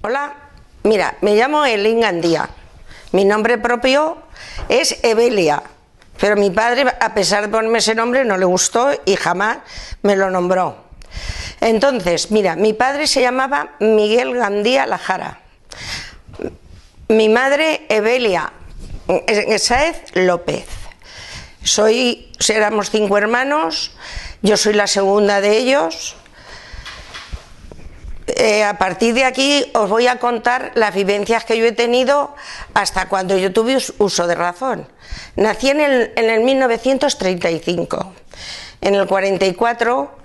Hola, mira, me llamo Elín Gandía. Mi nombre propio es Evelia, pero mi padre, a pesar de ponerme ese nombre, no le gustó y jamás me lo nombró. Entonces, mira, mi padre se llamaba Miguel Gandía Lajara. Mi madre, Evelia Sáez López. Éramos 5 hermanos, yo soy la segunda de ellos. A partir de aquí os voy a contar las vivencias que yo he tenido hasta cuando yo tuve uso de razón. Nací en el 1935. En el 44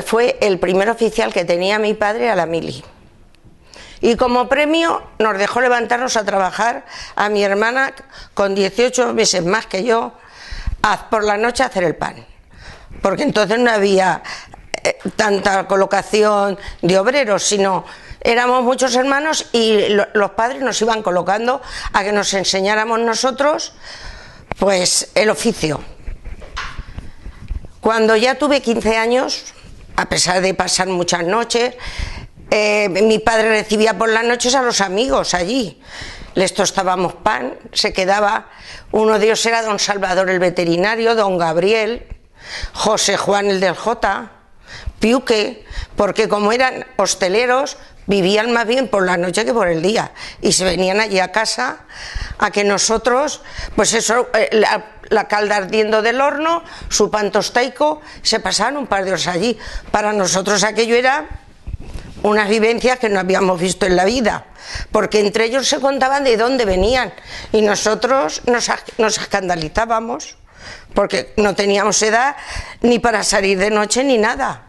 fue el primer oficial que tenía mi padre a la mili. Y como premio nos dejó levantarnos a trabajar a mi hermana, con 18 meses más que yo, por la noche a hacer el pan. Porque entonces no había tanta colocación de obreros, sino éramos muchos hermanos y los padres nos iban colocando a que nos enseñáramos nosotros pues el oficio. Cuando ya tuve 15 años, a pesar de pasar muchas noches, mi padre recibía por las noches a los amigos allí, les tostábamos pan, se quedaba, uno de ellos era don Salvador el veterinario, don Gabriel, José Juan el del J, Piuque, porque como eran hosteleros vivían más bien por la noche que por el día y se venían allí a casa a que nosotros, pues eso, la calda ardiendo del horno, su pan tostaico, se pasaban un par de horas allí. Para nosotros aquello era unas vivencias que no habíamos visto en la vida, porque entre ellos se contaban de dónde venían y nosotros nos escandalizábamos porque no teníamos edad ni para salir de noche ni nada.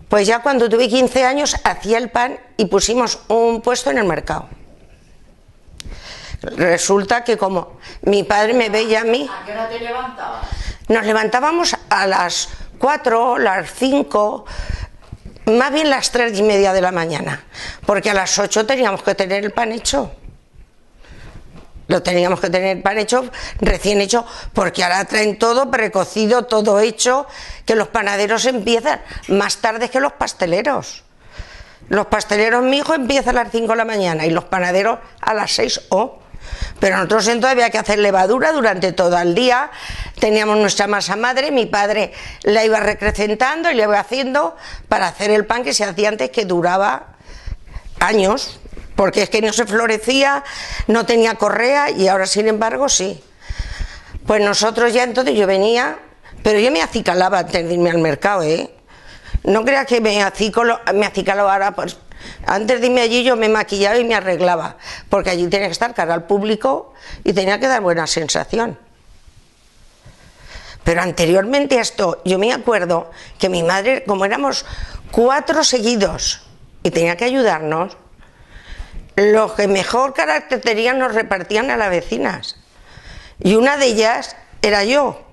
Pues ya cuando tuve 15 años hacía el pan y pusimos un puesto en el mercado. Resulta que como mi padre me veía a mí... ¿A qué hora te levantabas? Nos levantábamos a las 4, las 5, más bien las 3:30 de la mañana, porque a las 8 teníamos que tener el pan hecho. Lo teníamos que tener el pan hecho, recién hecho, porque ahora traen todo precocido, todo hecho, que los panaderos empiezan más tarde que los pasteleros. Los pasteleros, mi hijo, empiezan a las 5 de la mañana y los panaderos a las 6 Pero nosotros entonces había que hacer levadura durante todo el día, teníamos nuestra masa madre, mi padre la iba recrecentando y la iba haciendo para hacer el pan que se hacía antes, que duraba años. Porque es que no se florecía, no tenía correa y ahora sin embargo sí. Pues nosotros ya entonces yo venía, pero yo me acicalaba antes de irme al mercado, No creas que me acicalaba ahora, pues antes de irme allí yo me maquillaba y me arreglaba, porque allí tenía que estar cara al público y tenía que dar buena sensación. Pero anteriormente a esto, yo me acuerdo que mi madre, como éramos 4 seguidos y tenía que ayudarnos, los que mejor carácter tenían nos repartían a las vecinas. Y una de ellas era yo,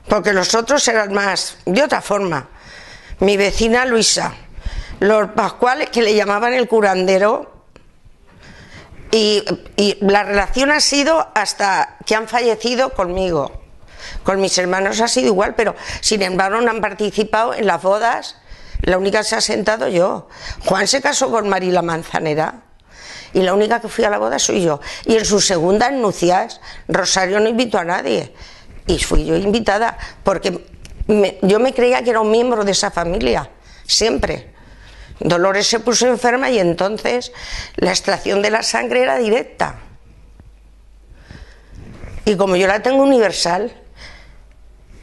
porque los otros eran más, de otra forma. Mi vecina Luisa, los pascuales, que le llamaban el curandero, y la relación ha sido hasta que han fallecido conmigo. Con mis hermanos ha sido igual, pero sin embargo no han participado en las bodas. La única que se ha sentado yo. Juan se casó con Marila Manzanera y la única que fui a la boda soy yo. Y en sus segundas nupcias Rosario no invitó a nadie y fui yo invitada, porque yo me creía que era un miembro de esa familia, siempre. Dolores se puso enferma y entonces la extracción de la sangre era directa, y como yo la tengo universal,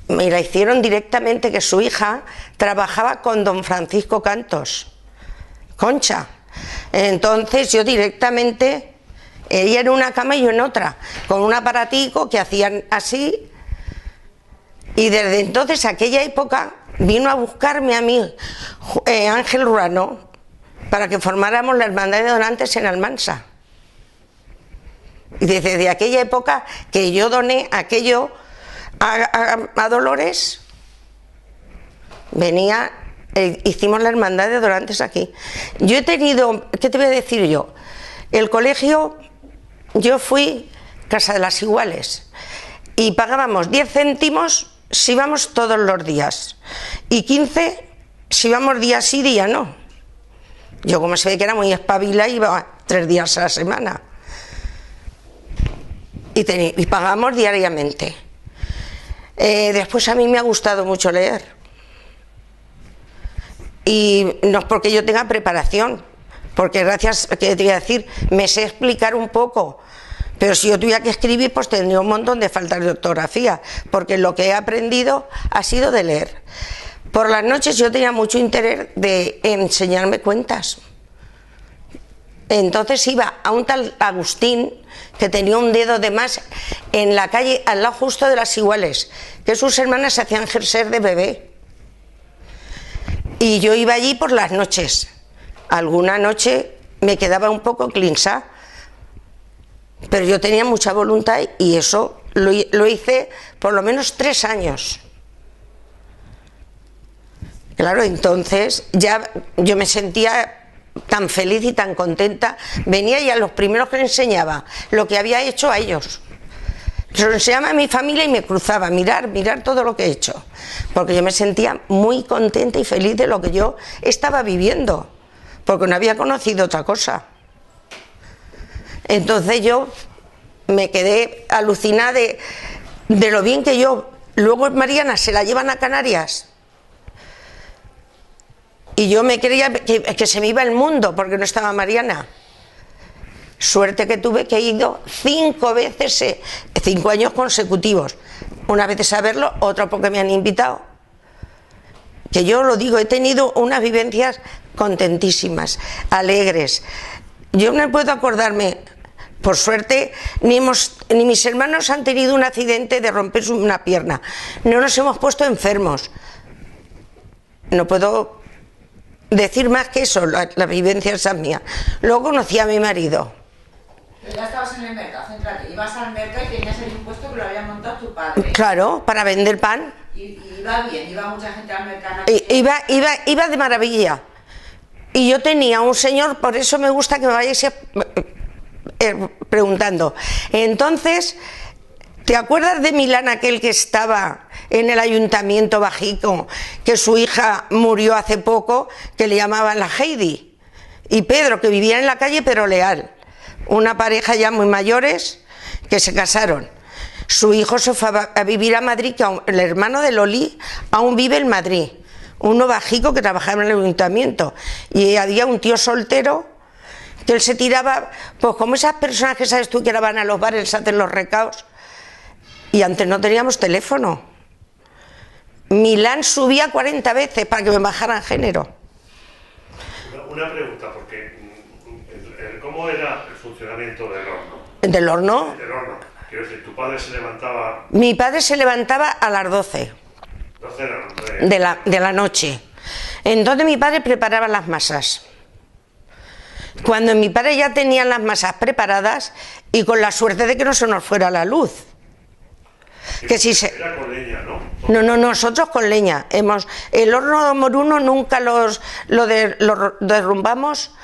me la hicieron directamente, que su hija trabajaba con don Francisco Cantos, Concha. Entonces yo directamente, ella en una cama y yo en otra, con un aparatico que hacían así, y desde entonces, aquella época, vino a buscarme a mí Ángel Ruano para que formáramos la hermandad de donantes en Almansa. Y desde aquella época que yo doné aquello a Dolores, venía... hicimos la hermandad de donantes aquí. Yo he tenido, ¿qué te voy a decir yo? El colegio, yo fui Casa de las Iguales y pagábamos 10 céntimos si íbamos todos los días y 15 si íbamos día sí, día no. Yo, como se ve que era muy espabila, iba 3 días a la semana. Y pagamos diariamente. Después a mí me ha gustado mucho leer. Y no es porque yo tenga preparación, porque gracias, que te voy a decir, me sé explicar un poco. Pero si yo tuviera que escribir, pues tendría un montón de faltas de ortografía, porque lo que he aprendido ha sido de leer. Por las noches yo tenía mucho interés de enseñarme cuentas. Entonces iba a un tal Agustín, que tenía un dedo de más, en la calle al lado justo de Las Iguales, que sus hermanas se hacían jerseys de bebé. Y yo iba allí por las noches. Alguna noche me quedaba un poco clinsá, pero yo tenía mucha voluntad y eso lo hice por lo menos 3 años. Claro, entonces ya yo me sentía tan feliz y tan contenta. Venía y a los primeros que les enseñaba lo que había hecho a ellos. Se lo enseñaba a mi familia y me cruzaba, mirar todo lo que he hecho. Porque yo me sentía muy contenta y feliz de lo que yo estaba viviendo, porque no había conocido otra cosa. Entonces yo me quedé alucinada de lo bien que yo... Luego Mariana se la llevan a Canarias y yo me creía que se me iba el mundo porque no estaba Mariana. Suerte que tuve, que he ido 5 veces, 5 años consecutivos. Una vez a verlo, otra porque me han invitado. Que yo lo digo, he tenido unas vivencias contentísimas, alegres. Yo no puedo acordarme, por suerte, ni mis hermanos han tenido un accidente de romperse una pierna. No nos hemos puesto enfermos. No puedo decir más que eso, la vivencia esa mía. Luego conocí a mi marido. Pero ya estabas en el mercado, céntrate. Ibas al mercado y tenías el impuesto que lo había montado tu padre. Claro, para vender pan. Y iba bien, iba mucha gente al mercado. Iba de maravilla. Y yo tenía un señor, por eso me gusta que me vayáis preguntando. Entonces, ¿te acuerdas de Milán, aquel que estaba en el ayuntamiento bajico, que su hija murió hace poco, que le llamaban la Heidi? Y Pedro, que vivía en la calle pero leal. Una pareja ya muy mayores que se casaron. Su hijo se fue a vivir a Madrid, que el hermano de Loli aún vive en Madrid. Uno bajico que trabajaba en el ayuntamiento. Y había un tío soltero que él se tiraba, pues como esas personas que sabes tú que ahora van a los bares, se hacen los recados. Y antes no teníamos teléfono. Milán subía 40 veces para que me bajaran género. Una pregunta, porque ¿cómo era el funcionamiento del horno? ¿Del horno? Del horno. Quiero decir, tu padre se levantaba... Mi padre se levantaba a las 12 de la noche. Entonces mi padre preparaba las masas. Cuando mi padre ya tenía las masas preparadas, y con la suerte de que no se nos fuera la luz. Que si se... Era con leña, ¿no? No, nosotros con leña. El horno moruno nunca lo derrumbamos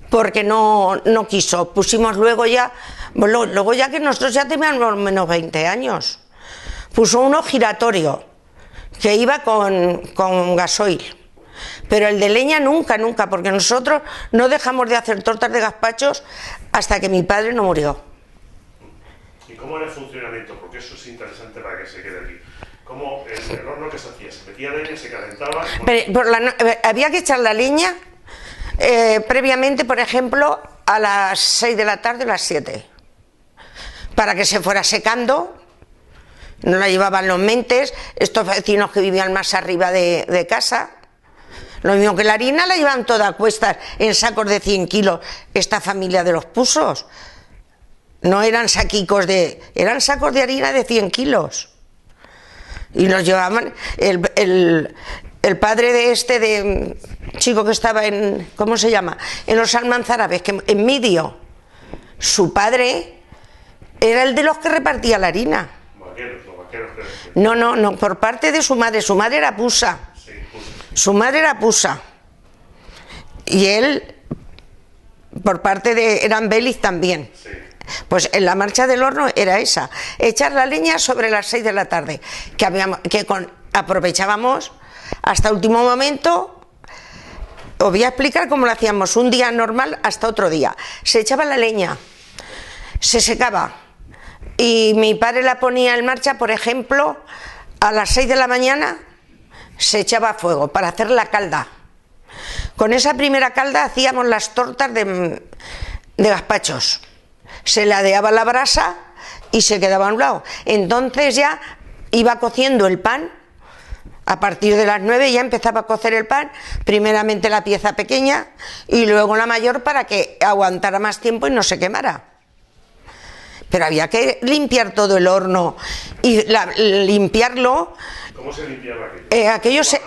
porque no quiso. Pusimos luego ya que nosotros ya teníamos menos 20 años, puso uno giratorio que iba con gasoil. Pero el de leña nunca, porque nosotros no dejamos de hacer tortas de gazpachos hasta que mi padre no murió. ¿Y cómo era el funcionamiento? Porque eso es interesante para que se quede aquí. ¿Cómo el horno que se hacía? ¿Se metía leña, se calentaba? Había que echar la leña previamente, por ejemplo, a las 6 de la tarde o las 7, para que se fuera secando. No la llevaban los mentes, estos vecinos que vivían más arriba de casa. Lo mismo que la harina la llevan toda a cuestas en sacos de 100 kilos, esta familia de los Pusos. No eran saquicos eran sacos de harina de 100 kilos. Y nos llevaban, el padre de chico que estaba en, ¿cómo se llama? En los Almanzárabes, en Midio. Su padre era el de los que repartía la harina. Los vaqueros. No, por parte de su madre era pusa. Sí, pusa. Su madre era pusa. Y él, por parte eran Belis también. Sí. Pues en la marcha del horno era esa, echar la leña sobre las 6 de la tarde, aprovechábamos hasta último momento Os voy a explicar cómo lo hacíamos un día normal hasta otro día. Se echaba la leña, se secaba y mi padre la ponía en marcha, por ejemplo, a las 6 de la mañana se echaba a fuego para hacer la calda. Con esa primera calda hacíamos las tortas de gazpachos. Se ladeaba la brasa y se quedaba a un lado. Entonces ya iba cociendo el pan. A partir de las 9 ya empezaba a cocer el pan, primeramente la pieza pequeña y luego la mayor para que aguantara más tiempo y no se quemara. Pero había que limpiar todo el horno y limpiarlo. ¿Cómo se limpiaba aquello? Aquello se...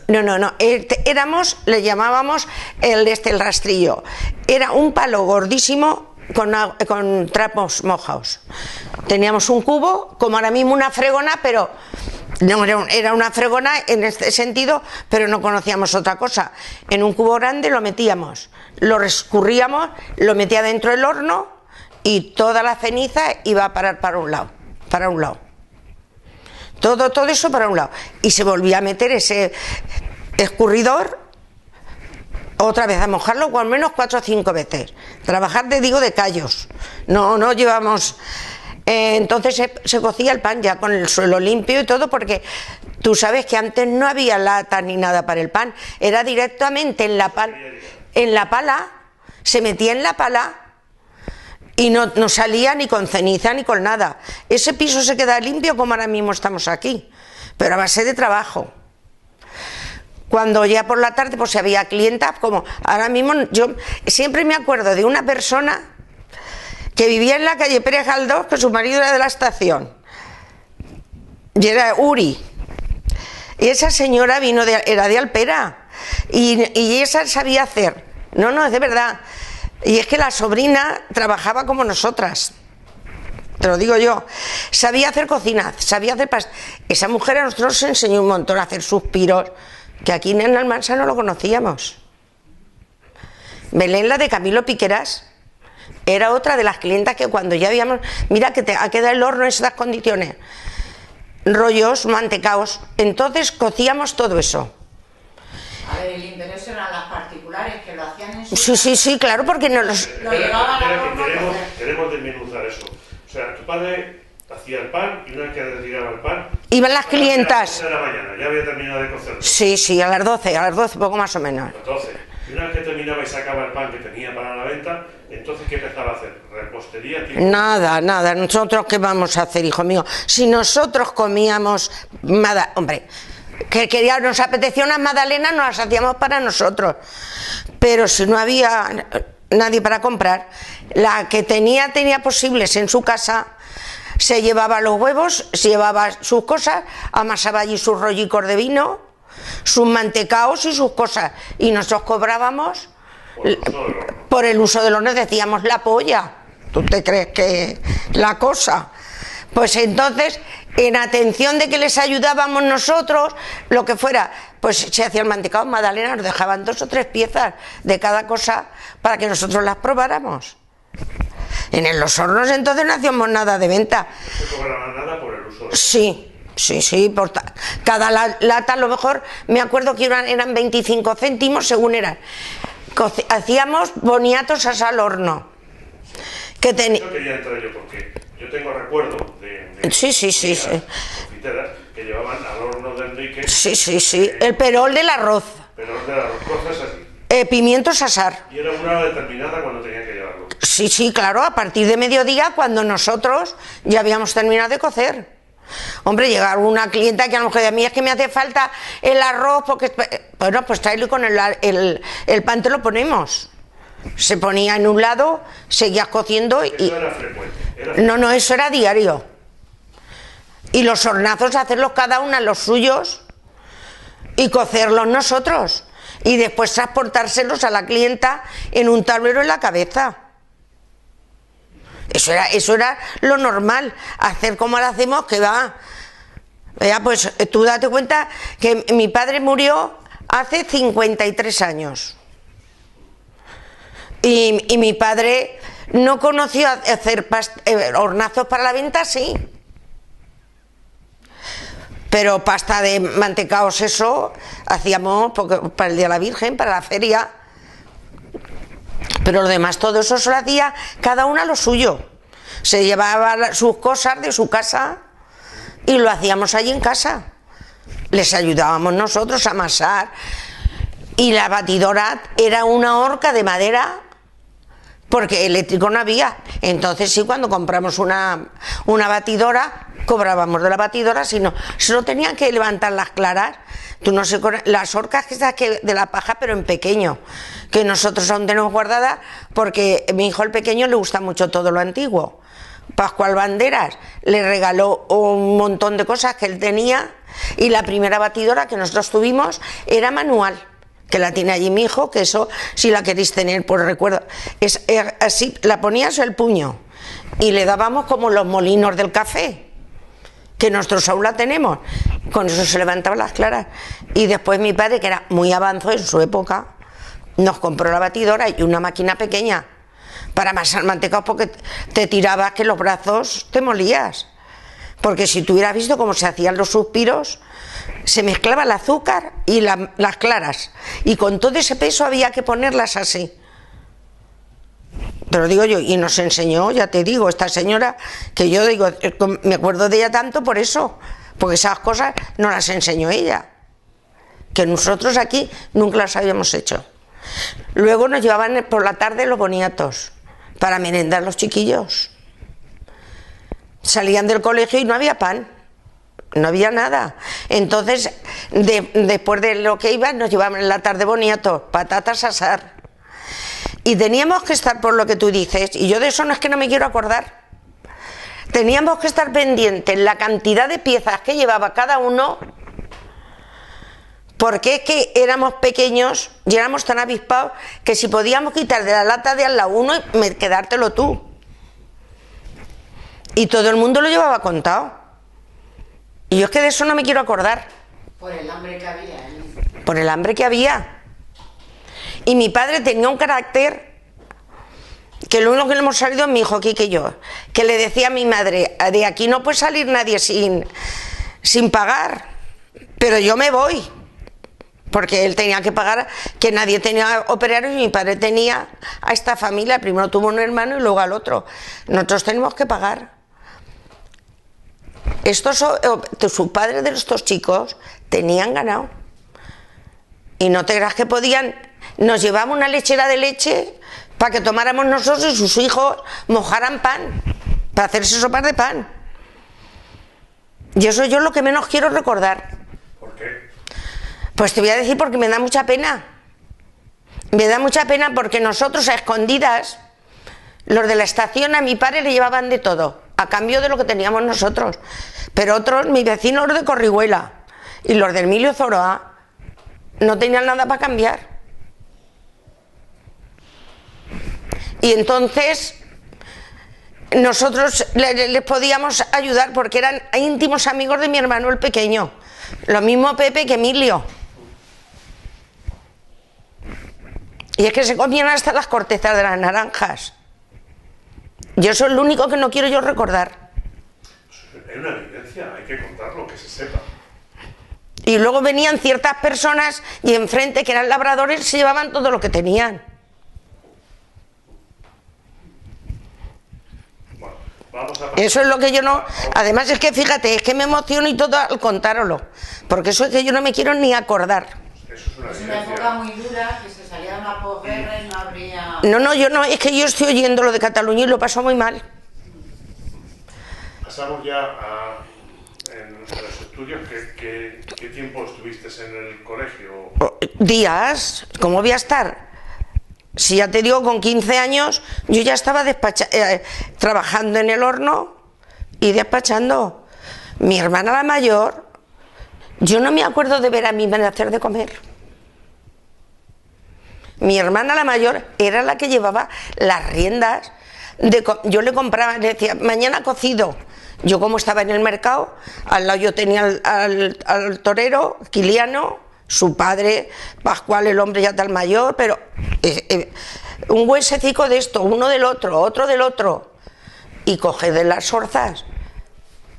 No. Le llamábamos el rastrillo. Era un palo gordísimo con trapos mojados. Teníamos un cubo, como ahora mismo una fregona, pero no era una fregona en este sentido, pero no conocíamos otra cosa. En un cubo grande lo metíamos, lo escurríamos, lo metía dentro del horno y toda la ceniza iba a parar para un lado. Todo eso para un lado. Y se volvía a meter ese escurridor otra vez a mojarlo, o al menos 4 o 5 veces. Trabajar de callos. No llevamos... entonces se cocía el pan ya con el suelo limpio y todo, porque tú sabes que antes no había lata ni nada para el pan. Era directamente en la pala, se metía en la pala y no salía ni con ceniza ni con nada. Ese piso se queda limpio como ahora mismo estamos aquí, pero a base de trabajo. Cuando ya por la tarde pues había clientas, como ahora mismo, yo siempre me acuerdo de una persona que vivía en la calle Pérez Galdós, que su marido era de la estación y era Uri, y esa señora era de Alpera y esa sabía hacer, no, es de verdad. Y es que la sobrina trabajaba como nosotras, te lo digo yo, sabía hacer cocina, sabía hacer esa mujer a nosotros nos enseñó un montón a hacer suspiros, que aquí en Almansa no lo conocíamos. Belén, la de Camilo Piqueras, era otra de las clientas que cuando ya habíamos, mira que ha quedado el horno en estas condiciones, rollos, mantecaos, entonces cocíamos todo eso. A ver, el interés eran las particulares que lo hacían en su... Sí, claro, porque no los... Lo llevaban a horno. Queremos desmenuzar eso. O sea, tu padre hacía el pan y una vez que retiraba el pan... Iban las clientas. A las 12 de la mañana, ya había terminado de cocerlo. Sí, a las 12, poco más o menos. A las 12. Y una vez que terminaba y sacaba el pan que tenía para la venta, entonces ¿qué empezaba a hacer? ¿Repostería? Tipo... Nada, nosotros ¿qué vamos a hacer, hijo mío? Si nosotros comíamos... Hombre... que nos apetecía unas magdalenas, nos las hacíamos para nosotros, pero si no había nadie para comprar, la que tenía posibles en su casa, se llevaba los huevos, se llevaba sus cosas, amasaba allí sus rollicos de vino, sus mantecaos y sus cosas, y nosotros cobrábamos por el uso del horno, decíamos la polla. ¿Tú te crees que la cosa? Pues entonces, en atención de que les ayudábamos nosotros, lo que fuera, pues se hacía el mantecado, magdalena, nos dejaban 2 o 3 piezas de cada cosa para que nosotros las probáramos. En los hornos entonces no hacíamos nada de venta. ¿No se cobraba nada por el uso? Sí, por cada lata a lo mejor, me acuerdo que eran 25 céntimos según eran. Hacíamos boniatos al horno. Yo quería entrar yo porque yo tengo recuerdo de sí. confiteras que llevaban al horno de Enrique. Sí. El perol del arroz. Cosas así. Pimientos asar. Y era una hora determinada cuando tenían que llevarlo. Sí, claro, a partir de mediodía, cuando nosotros ya habíamos terminado de cocer. Hombre, llegaba una clienta que a lo mejor decía, a mí es que me hace falta el arroz, porque... Bueno, pues tráelo y con el pan te lo ponemos. Se ponía en un lado, seguías cociendo y... Eso era frecuente. No, eso era diario. Y los hornazos, hacerlos cada una los suyos y cocerlos nosotros. Y después transportárselos a la clienta en un tablero en la cabeza. Eso era lo normal, hacer como lo hacemos, que va. Pues tú date cuenta que mi padre murió hace 53 años. Y mi padre no conoció hacer hornazos para la venta, sí. Pero pasta de mantecaos, eso hacíamos para el Día de la Virgen, para la feria. Pero lo demás, todo eso se lo hacía cada una lo suyo. Se llevaba sus cosas de su casa y lo hacíamos allí en casa. Les ayudábamos nosotros a amasar. Y la batidora era una horca de madera, porque eléctrico no había. Entonces sí, cuando compramos una batidora, cobrábamos de la batidora, sino solo tenían que levantar las claras. Tú no sé, las horcas que de la paja, pero en pequeño, que nosotros aún tenemos guardadas, porque a mi hijo el pequeño le gusta mucho todo lo antiguo. Pascual Banderas le regaló un montón de cosas que él tenía, y la primera batidora que nosotros tuvimos era manual, que la tiene allí mi hijo, que eso, si la queréis tener, pues recuerdo, es así, la ponías el puño y le dábamos como los molinos del café, que nosotros aún la tenemos, con eso se levantaban las claras. Y después mi padre, que era muy avanzado en su época, nos compró la batidora y una máquina pequeña para amasar mantecaos, porque te tirabas que los brazos te molías, porque si tú hubieras visto cómo se hacían los suspiros, se mezclaba el azúcar y las claras, y con todo ese peso había que ponerlas así. Te lo digo yo, y nos enseñó, ya te digo, esta señora, que yo digo, me acuerdo de ella tanto por eso, porque esas cosas no las enseñó ella, que nosotros aquí nunca las habíamos hecho. Luego nos llevaban por la tarde los boniatos para merendar los chiquillos. Salían del colegio y no había pan, no había nada. Entonces, después de lo que iban, nos llevaban en la tarde boniatos, patatas a asar. Y teníamos que estar, por lo que tú dices, y yo de eso no es que no me quiero acordar, teníamos que estar pendientes la cantidad de piezas que llevaba cada uno, porque es que éramos pequeños y éramos tan avispados que si podíamos quitar de la lata de al lado uno, quedártelo tú. Y todo el mundo lo llevaba contado. Y yo es que de eso no me quiero acordar. Por el hambre que había. Por el hambre que había. Y mi padre tenía un carácter, que lo único que le hemos salido es mi hijo aquí que yo, que le decía a mi madre, de aquí no puede salir nadie sin pagar, pero yo me voy. Porque él tenía que pagar, que nadie tenía operarios, y mi padre tenía a esta familia, primero tuvo un hermano y luego al otro. Nosotros tenemos que pagar. Sus padres de estos chicos tenían ganado. Y no te creas que podían, nos llevaban una lechera de leche para que tomáramos nosotros y sus hijos mojaran pan, para hacerse sopas de pan. Y eso yo es lo que menos quiero recordar. ¿Por qué? Pues te voy a decir porque me da mucha pena. Me da mucha pena porque nosotros a escondidas, los de la estación, a mi padre le llevaban de todo, a cambio de lo que teníamos nosotros. Pero otros, mis vecinos de Corrihuela y los del Emilio Zoroa, no tenían nada para cambiar. Y entonces nosotros les podíamos ayudar porque eran íntimos amigos de mi hermano el pequeño. Lo mismo Pepe que Emilio. Y es que se comían hasta las cortezas de las naranjas. Y eso es lo único que no quiero yo recordar. Hay una evidencia, hay que contarlo, que se sepa. Y luego venían ciertas personas y enfrente, que eran labradores, se llevaban todo lo que tenían. Bueno, vamos a... Eso es lo que yo no... Además es que fíjate, es que me emociono y todo al contároslo, porque eso es que yo no me quiero ni acordar. Eso es una Es una evidencia. época muy dura, que se salía de una posguerra y no habría... No, yo no, es que yo estoy oyendo lo de Cataluña y lo paso muy mal. Pasamos ya en los estudios. ¿Qué tiempo estuviste en el colegio? Días, ¿cómo voy a estar? Si ya te digo, con 15 años yo ya estaba trabajando en el horno y despachando. Mi hermana la mayor, yo no me acuerdo de ver a mi madre hacer de comer. Mi hermana la mayor era la que llevaba las riendas. Yo le compraba, le decía, mañana cocido. Yo, como estaba en el mercado, al lado yo tenía al torero, Quiliano, su padre, Pascual, el hombre ya tal mayor, pero un huesecico de esto, uno del otro, otro del otro, y coge de las orzas.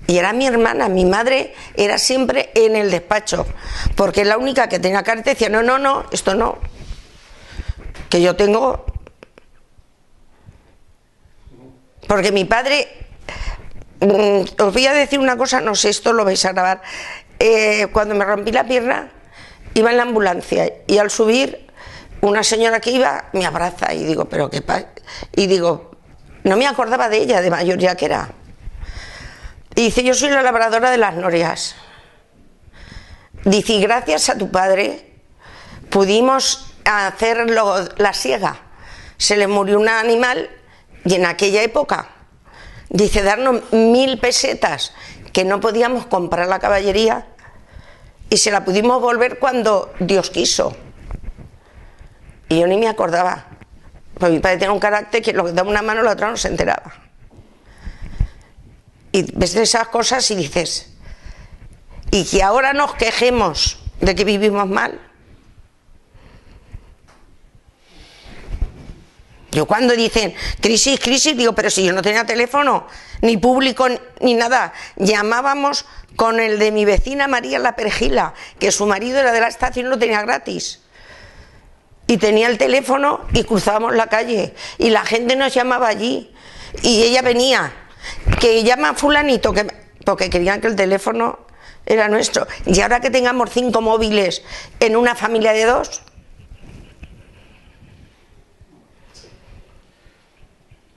Y era mi hermana, mi madre era siempre en el despacho, porque es la única que tenía carta y decía, no, no, no, esto no, que yo tengo... Porque mi padre, os voy a decir una cosa, no sé, esto lo vais a grabar, cuando me rompí la pierna, iba en la ambulancia y al subir, una señora que iba me abraza y digo, pero qué pasa, y digo, no me acordaba de ella, de mayor ya que era. Y dice, yo soy la labradora de las norias. Dice, y gracias a tu padre pudimos hacer la siega. Se le murió un animal y en aquella época, dice, darnos 1000 pesetas que no podíamos comprar la caballería y se la pudimos volver cuando Dios quiso. Y yo ni me acordaba. Pues mi padre tenía un carácter que lo que daba una mano la otra no se enteraba. Y ves esas cosas y dices, y que ahora nos quejemos de que vivimos mal. Yo cuando dicen crisis, crisis, digo, pero si yo no tenía teléfono, ni público, ni nada. Llamábamos con el de mi vecina María La Perejila, que su marido era de la estación y lo tenía gratis. Y tenía el teléfono y cruzábamos la calle. Y la gente nos llamaba allí. Y ella venía, que llama a fulanito, porque querían que el teléfono era nuestro. Y ahora que tengamos 5 móviles en una familia de 2...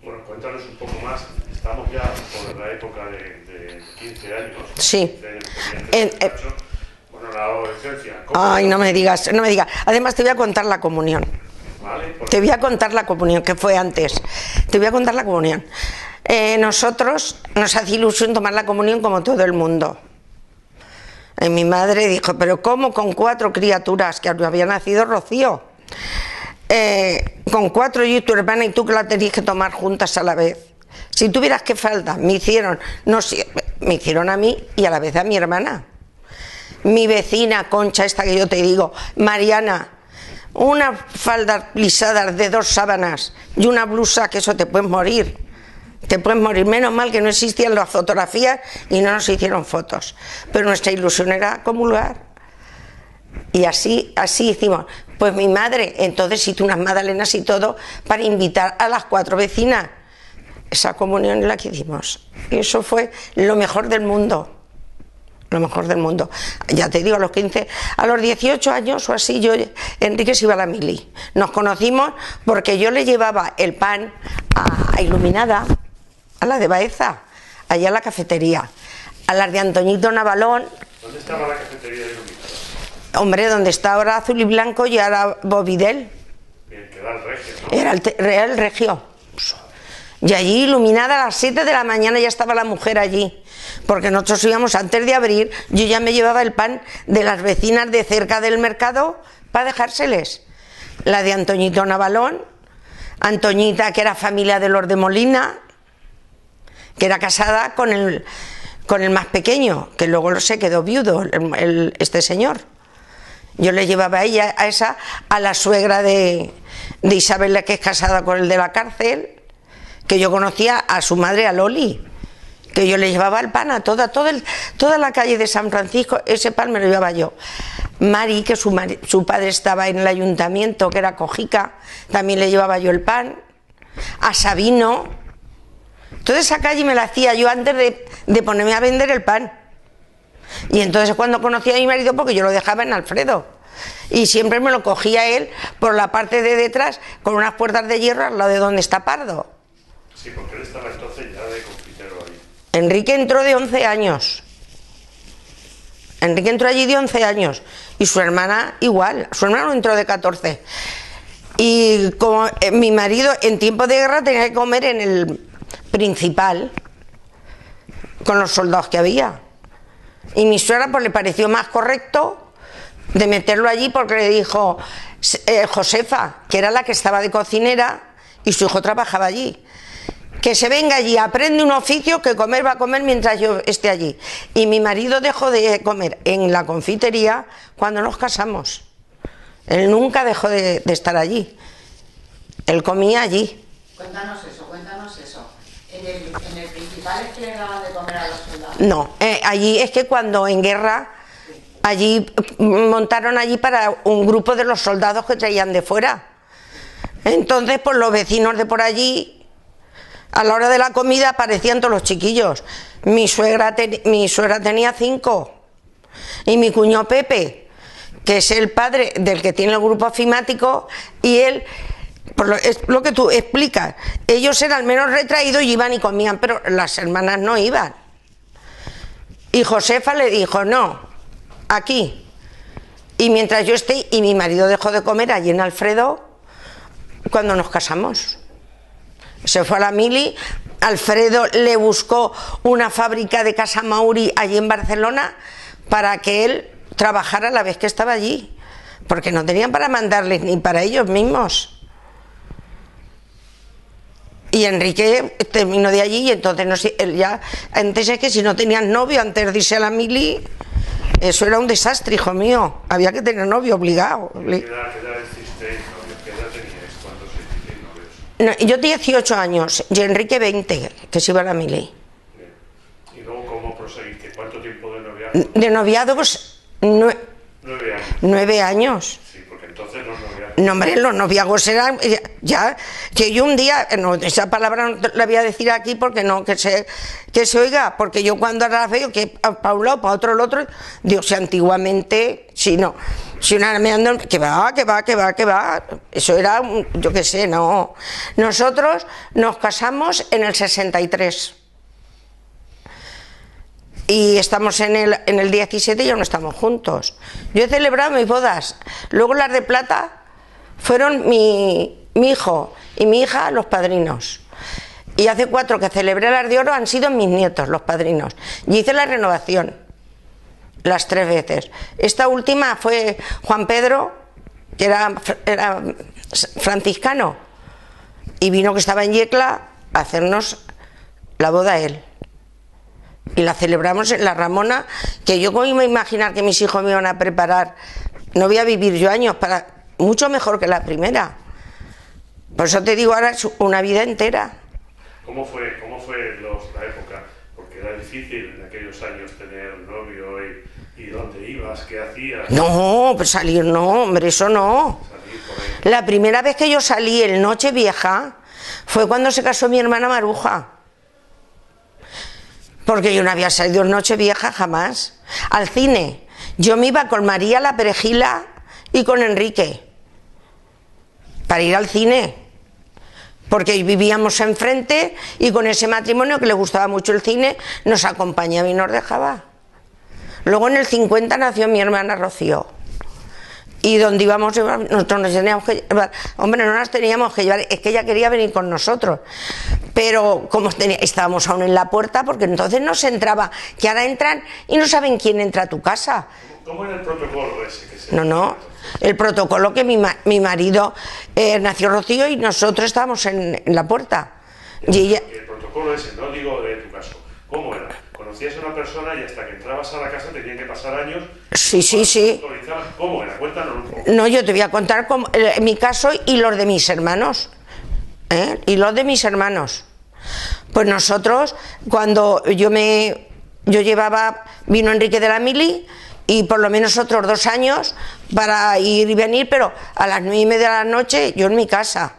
Bueno, cuéntanos un poco más. Estamos ya por la época de 15 años. Sí. 15 años, bueno, la adolescencia. Ay, no me digas, no me digas. Además te voy a contar la comunión. ¿Vale? Te voy a contar la comunión, que fue antes. Te voy a contar la comunión. Nosotros nos hace ilusión tomar la comunión como todo el mundo. Mi madre dijo, pero ¿cómo con 4 criaturas que había nacido Rocío? Con 4 yo y tu hermana y tú que la tenéis que tomar juntas a la vez. Si tuvieras que falta, me hicieron a mí y a la vez a mi hermana. Mi vecina Concha, esta que yo te digo, Mariana, una falda plisada de 2 sábanas y una blusa que eso te puedes morir. Te puedes morir. Menos mal que no existían las fotografías y no nos hicieron fotos. Pero nuestra ilusión era comulgar. Y así hicimos. Pues mi madre entonces hizo unas magdalenas y todo para invitar a las 4 vecinas. Esa comunión es la que hicimos. Y eso fue lo mejor del mundo. Lo mejor del mundo. Ya te digo, a los 15, a los 18 años o así, Enrique se iba a la mili. Nos conocimos porque yo le llevaba el pan a Iluminada, a la de Baeza, allá a la cafetería, a las de Antoñito Navalón. ¿Dónde estaba la cafetería de Iluminada? Hombre, donde está ahora Azul y Blanco y ahora Bovidel. Bien, que era el Regio, ¿no? Era el Real Regio. Y allí Iluminada a las 7 de la mañana ya estaba la mujer allí. Porque nosotros íbamos antes de abrir, yo ya me llevaba el pan de las vecinas de cerca del mercado para dejárseles. La de Antoñito Navalón, Antoñita, que era familia de los de Molina, que era casada con el más pequeño, que luego se quedó viudo, este señor. Yo le llevaba a ella, a la suegra de Isabel, que es casada con el de la cárcel, que yo conocía a su madre, a Loli, que yo le llevaba el pan a toda la calle de San Francisco, ese pan me lo llevaba yo. Mari, que su padre estaba en el ayuntamiento, que era cojica, también le llevaba yo el pan. A Sabino, toda esa calle me la hacía yo antes de ponerme a vender el pan. Y entonces cuando conocí a mi marido, porque yo lo dejaba en Alfredo, y siempre me lo cogía él por la parte de detrás, con unas puertas de hierro al lado de donde está Pardo. Sí, porque él estaba entonces ya de confitero ahí. Enrique entró de 11 años. Enrique entró allí de 11 años. Y su hermana igual. Su hermano entró de 14. Y como mi marido en tiempo de guerra tenía que comer en el principal, con los soldados que había. Y mi suegra pues le pareció más correcto de meterlo allí porque le dijo Josefa, que era la que estaba de cocinera y su hijo trabajaba allí, que se venga allí, aprende un oficio, que comer va a comer mientras yo esté allí. Y mi marido dejó de comer en la confitería cuando nos casamos. Él nunca dejó de estar allí. Él comía allí. Cuéntanos eso, cuéntanos eso. En el principal es que les daban de comer a los soldados. No, allí es que cuando en guerra, allí montaron allí para un grupo de los soldados que traían de fuera. Entonces, pues los vecinos de por allí, a la hora de la comida aparecían todos los chiquillos. Mi suegra tenía 5 y mi cuñado Pepe, que es el padre del que tiene el grupo afimático, y él, es lo que tú explicas, ellos eran menos retraídos y iban y comían, pero las hermanas no iban. Y Josefa le dijo, no, aquí. Y mientras yo esté, y mi marido dejó de comer allí en Alfredo cuando nos casamos. Se fue a la mili, Alfredo le buscó una fábrica de Casa Mauri allí en Barcelona para que él trabajara a la vez que estaba allí, porque no tenían para mandarles ni para ellos mismos. Y Enrique terminó de allí y entonces no sé, él ya, antes es que si no tenías novio antes de irse a la mili, eso era un desastre, hijo mío, había que tener novio obligado. ¿Qué edad hicisteis novios? ¿Qué edad teníais cuando os hicisteis novios? No, yo tenía 18 años y Enrique 20, que se iba a la mili. ¿Y luego cómo proseguiste? ¿Cuánto tiempo de noviazgo? De noviado, pues 9 años. 9 años. Sí, porque entonces los noviazgos... No, hombre, los noviazgos eran ya, que yo un día, no, esa palabra no la voy a decir aquí porque no, que se oiga, porque yo cuando ahora veo que para un lado, para otro, el otro, digo, si antiguamente, si no, si una me ando, que va, eso era, yo qué sé, no. Nosotros nos casamos en el 63. Y estamos en el 17 y ya no estamos juntos. Yo he celebrado mis bodas. Luego las de plata fueron mi hijo y mi hija los padrinos. Y hace 4 que celebré las de oro han sido mis nietos los padrinos. Y hice la renovación las 3 veces. Esta última fue Juan Pedro, que era franciscano, y vino, que estaba en Yecla, a hacernos la boda a él. Y la celebramos en la Ramona, que yo como iba a imaginar que mis hijos me iban a preparar, no voy a vivir yo años, para mucho mejor que la primera. Por eso te digo, ahora es una vida entera. ¿Cómo fue la época? Porque era difícil en aquellos años tener novio y dónde ibas, qué hacías. No, pues salir no, hombre, eso no. Salir por ahí. La primera vez que yo salí en Nochevieja fue cuando se casó mi hermana Maruja. Porque yo no había salido en Nochevieja jamás. Al cine. Yo me iba con María la Perejila y con Enrique para ir al cine. Porque vivíamos enfrente y con ese matrimonio que le gustaba mucho el cine nos acompañaba y nos dejaba. Luego en el 50 nació mi hermana Rocío. Y donde íbamos, nosotros nos teníamos que llevar. Hombre, no nos teníamos que llevar, es que ella quería venir con nosotros. Pero como estábamos aún en la puerta, porque entonces no se entraba, que ahora entran y no saben quién entra a tu casa. ¿Cómo era el protocolo ese que se... No, el protocolo que mi marido nació Rocío y nosotros estábamos en la puerta. Y ella... El protocolo ese, no digo de tu caso, ¿cómo era? Conocías a una persona y hasta que entrabas a la casa tenían que pasar años. Sí. ¿Cómo era? Cuéntanos un poco. No, yo te voy a contar mi caso y los de mis hermanos. Y los de mis hermanos. Pues nosotros, cuando vino Enrique de la mili y por lo menos otros 2 años para ir y venir, pero a las 9:30 de la noche yo en mi casa.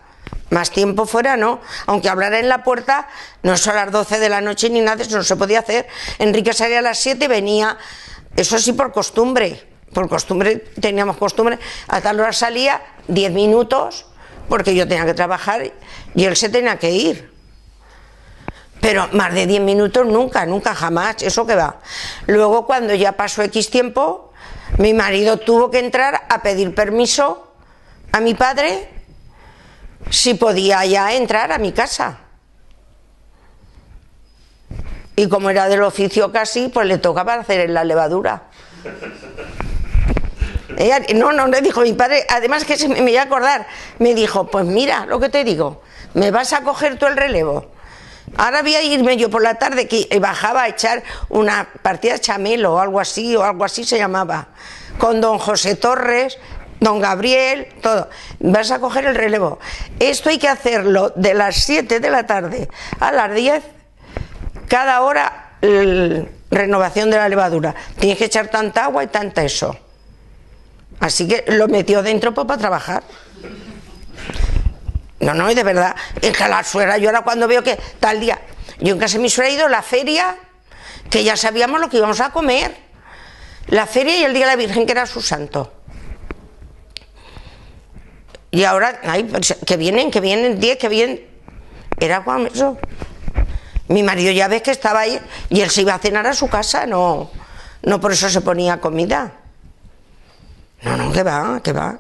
Más tiempo fuera no, aunque hablara en la puerta, no son a las 12 de la noche ni nada, eso no se podía hacer. Enrique salía a las 7, venía, eso sí por costumbre, teníamos costumbre, a tal hora salía 10 minutos, porque yo tenía que trabajar y él se tenía que ir. Pero más de 10 minutos nunca, jamás, eso que va. Luego cuando ya pasó X tiempo, mi marido tuvo que entrar a pedir permiso a mi padre si podía ya entrar a mi casa. Y como era del oficio casi, pues le tocaba hacer en la levadura. Ella, no, le dijo mi padre, además que me voy a acordar, me dijo, pues mira lo que te digo, me vas a coger tú el relevo. Ahora voy a irme yo por la tarde, que bajaba a echar una partida de chamelo o algo así se llamaba, con don José Torres, don Gabriel, todo. Vas a coger el relevo. Esto hay que hacerlo de las 7 de la tarde a las 10, cada hora renovación de la levadura. Tienes que echar tanta agua y tanta eso. Así que lo metió dentro pues, para trabajar. No, y de verdad, es que la suegra, yo ahora cuando veo que tal día, yo en casa de mi suegra he ido a la feria, que ya sabíamos lo que íbamos a comer. La feria y el día de la Virgen, que era su santo. Y ahora, ay, pues, que vienen 10, que vienen. Era cuando eso. Mi marido ya ves que estaba ahí y él se iba a cenar a su casa, no por eso se ponía comida. No, que va.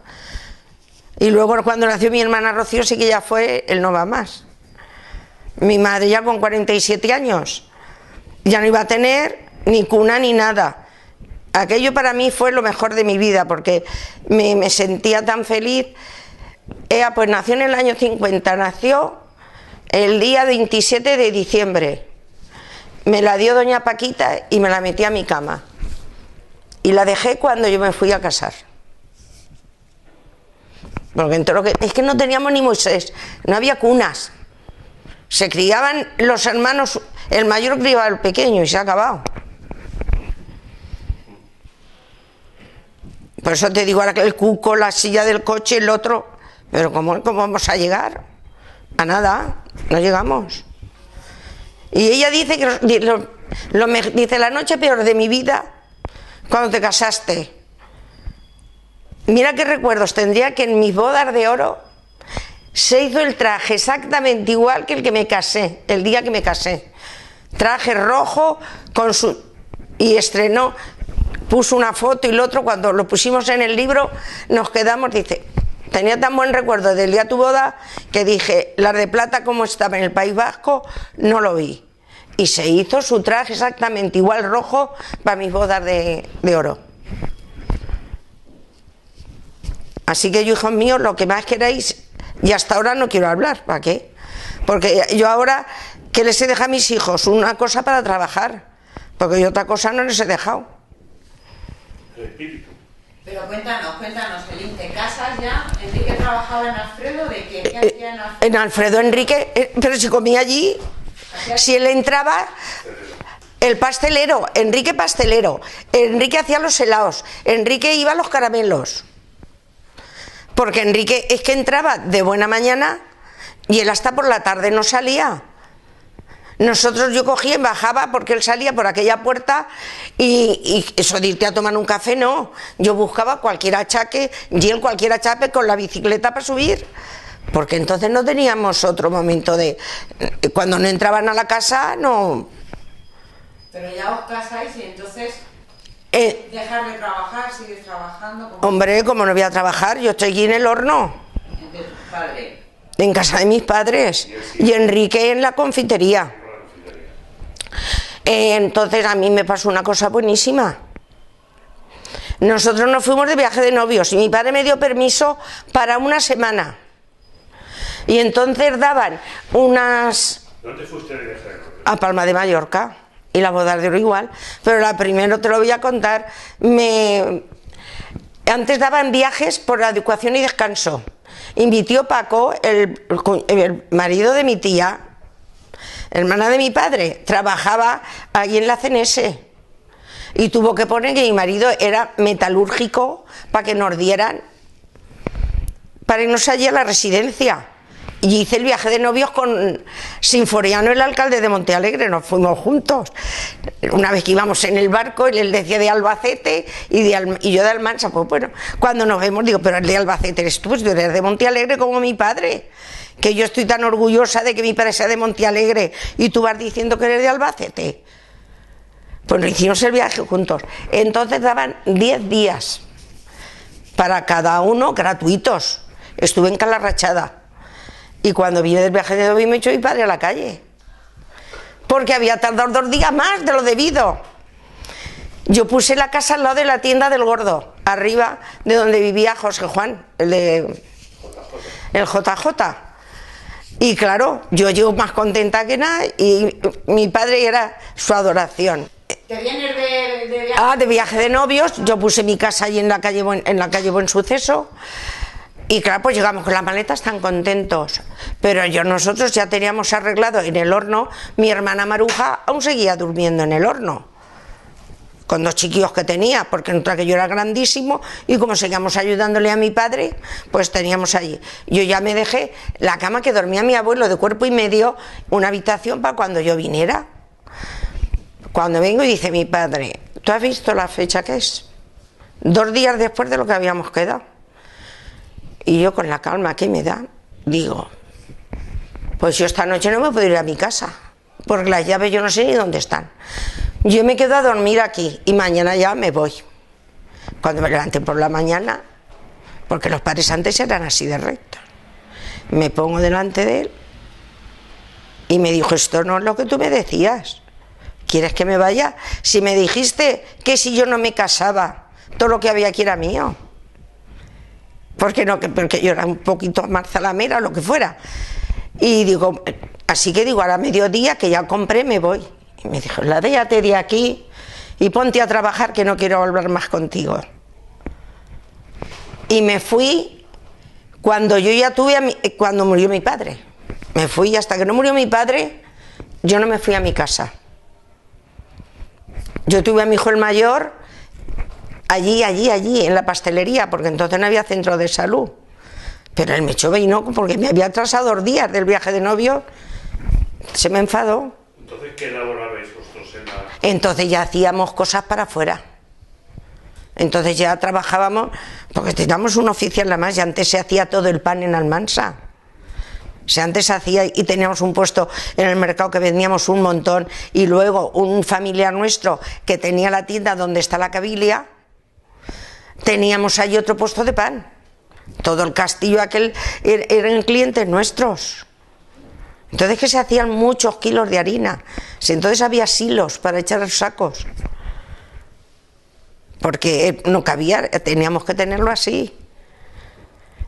Y luego cuando nació mi hermana Rocío sí que ya fue, él no va más. Mi madre ya con 47 años, ya no iba a tener ni cuna ni nada. Aquello para mí fue lo mejor de mi vida porque me sentía tan feliz. Ella pues nació en el año 50, nació el día 27 de diciembre. Me la dio doña Paquita y me la metí a mi cama. Y la dejé cuando yo me fui a casar. Porque en todo lo que, es que no teníamos ni Moisés, no había cunas. Se criaban los hermanos, el mayor criaba al pequeño y se ha acabado. Por eso te digo ahora que el cuco, la silla del coche, el otro. Pero ¿cómo vamos a llegar? A nada, no llegamos. Y ella dice que dice la noche peor de mi vida cuando te casaste. Mira qué recuerdos tendría, que en mis bodas de oro se hizo el traje exactamente igual que el que me casé, el día que me casé. Traje rojo y estrenó, puso una foto y el otro, cuando lo pusimos en el libro, nos quedamos, dice, tenía tan buen recuerdo del día de tu boda que dije, las de plata como estaba en el País Vasco, no lo vi. Y se hizo su traje exactamente igual rojo para mis bodas de oro. Así que yo, hijos míos, lo que más queráis, y hasta ahora no quiero hablar, ¿para qué? Porque yo ahora, ¿qué les he dejado a mis hijos? Una cosa para trabajar, porque yo otra cosa no les he dejado. El espíritu. Pero cuéntanos, Elín, ¿te casas ya? ¿Enrique trabajaba en Alfredo? ¿De qué? ¿Qué hacía en Alfredo? En Alfredo Enrique, pero si comía allí, si él entraba, el pastelero, Enrique pastelero, Enrique hacía los helados, Enrique iba a los caramelos. Porque Enrique es que entraba de buena mañana y él hasta por la tarde no salía. Nosotros, yo cogía y bajaba porque él salía por aquella puerta y eso de irte a tomar un café, no. Yo buscaba cualquier achaque y él cualquier achaque con la bicicleta para subir. Porque entonces no teníamos otro momento de... Cuando no entraban a la casa, no... Pero ya os casáis y entonces... ¿dejar de trabajar? ¿Sigues trabajando? Hombre, como no voy a trabajar, yo estoy aquí en el horno. ¿De tu padre? En casa de mis padres. Y Enrique en la confitería. Entonces a mí me pasó una cosa buenísima. Nosotros nos fuimos de viaje de novios y mi padre me dio permiso para una semana. Y entonces daban unas... ¿Dónde fuiste de viaje? A Palma de Mallorca. Y la boda de oro igual. Pero la primero te lo voy a contar. Antes daban viajes por educación y descanso. Y mi tío Paco, el marido de mi tía, hermana de mi padre, trabajaba allí en la CNS. Y tuvo que poner que mi marido era metalúrgico para que nos dieran, para irnos allí a la residencia. Y hice el viaje de novios con Sinforiano, el alcalde de Montealegre, nos fuimos juntos. Una vez que íbamos en el barco, él decía de Albacete y yo de Almansa. Pues bueno, cuando nos vemos digo, pero el de Albacete eres tú, pues tú eres de Montealegre como mi padre. Que yo estoy tan orgullosa de que mi padre sea de Montealegre y tú vas diciendo que eres de Albacete. Pues nos hicimos el viaje juntos. Entonces daban 10 días para cada uno gratuitos. Estuve en Calarrachada. Y cuando vine del viaje de novio me echó mi padre a la calle. Porque había tardado 2 días más de lo debido. Yo puse la casa al lado de la tienda del Gordo, arriba de donde vivía José Juan, el JJ. Y claro, yo llego más contenta que nada y mi padre era su adoración. ¿Te vienes de de viaje de novios. Yo puse mi casa allí en la calle Buen Suceso. Y claro, pues llegamos con las maletas tan contentos. Pero nosotros ya teníamos arreglado en el horno. Mi hermana Maruja aún seguía durmiendo en el horno, con 2 chiquillos que tenía, porque nota que yo era grandísimo, y como seguíamos ayudándole a mi padre, pues teníamos allí. Yo ya me dejé la cama que dormía mi abuelo de cuerpo y medio, una habitación para cuando yo viniera. Cuando vengo y dice mi padre, ¿tú has visto la fecha que es? 2 días después de lo que habíamos quedado. Y yo, con la calma que me da, digo, pues yo esta noche no me puedo ir a mi casa, porque las llaves yo no sé ni dónde están. Yo me quedo a dormir aquí y mañana ya me voy. Cuando me levanté por la mañana, porque los padres antes eran así de rectos, me pongo delante de él y me dijo, esto no es lo que tú me decías. ¿Quieres que me vaya? Si me dijiste que si yo no me casaba, todo lo que había aquí era mío. Porque yo era un poquito más zalamera o lo que fuera. Y digo, así que digo, a la mediodía que ya compré, me voy. Y me dijo, ládate de aquí y ponte a trabajar, que no quiero volver más contigo. Y me fui cuando yo ya cuando murió mi padre. Me fui, hasta que no murió mi padre, yo no me fui a mi casa. Yo tuve a mi hijo el mayor allí, en la pastelería, porque entonces no había centro de salud. Pero él me echó vino porque me había atrasado 2 días del viaje de novio. Se me enfadó. Entonces, ¿qué elaborabais vosotros en la...? Entonces ya hacíamos cosas para afuera. Entonces ya trabajábamos, porque teníamos un oficial nada más, y antes se hacía todo el pan en Almansa. Antes hacía, y teníamos un puesto en el mercado que vendíamos un montón, y luego un familiar nuestro que tenía la tienda donde está la Cabilia, teníamos ahí otro puesto de pan. Todo el castillo aquel eran clientes nuestros. Entonces que se hacían muchos kilos de harina. Entonces había silos para echar los sacos. Porque no cabía, teníamos que tenerlo así.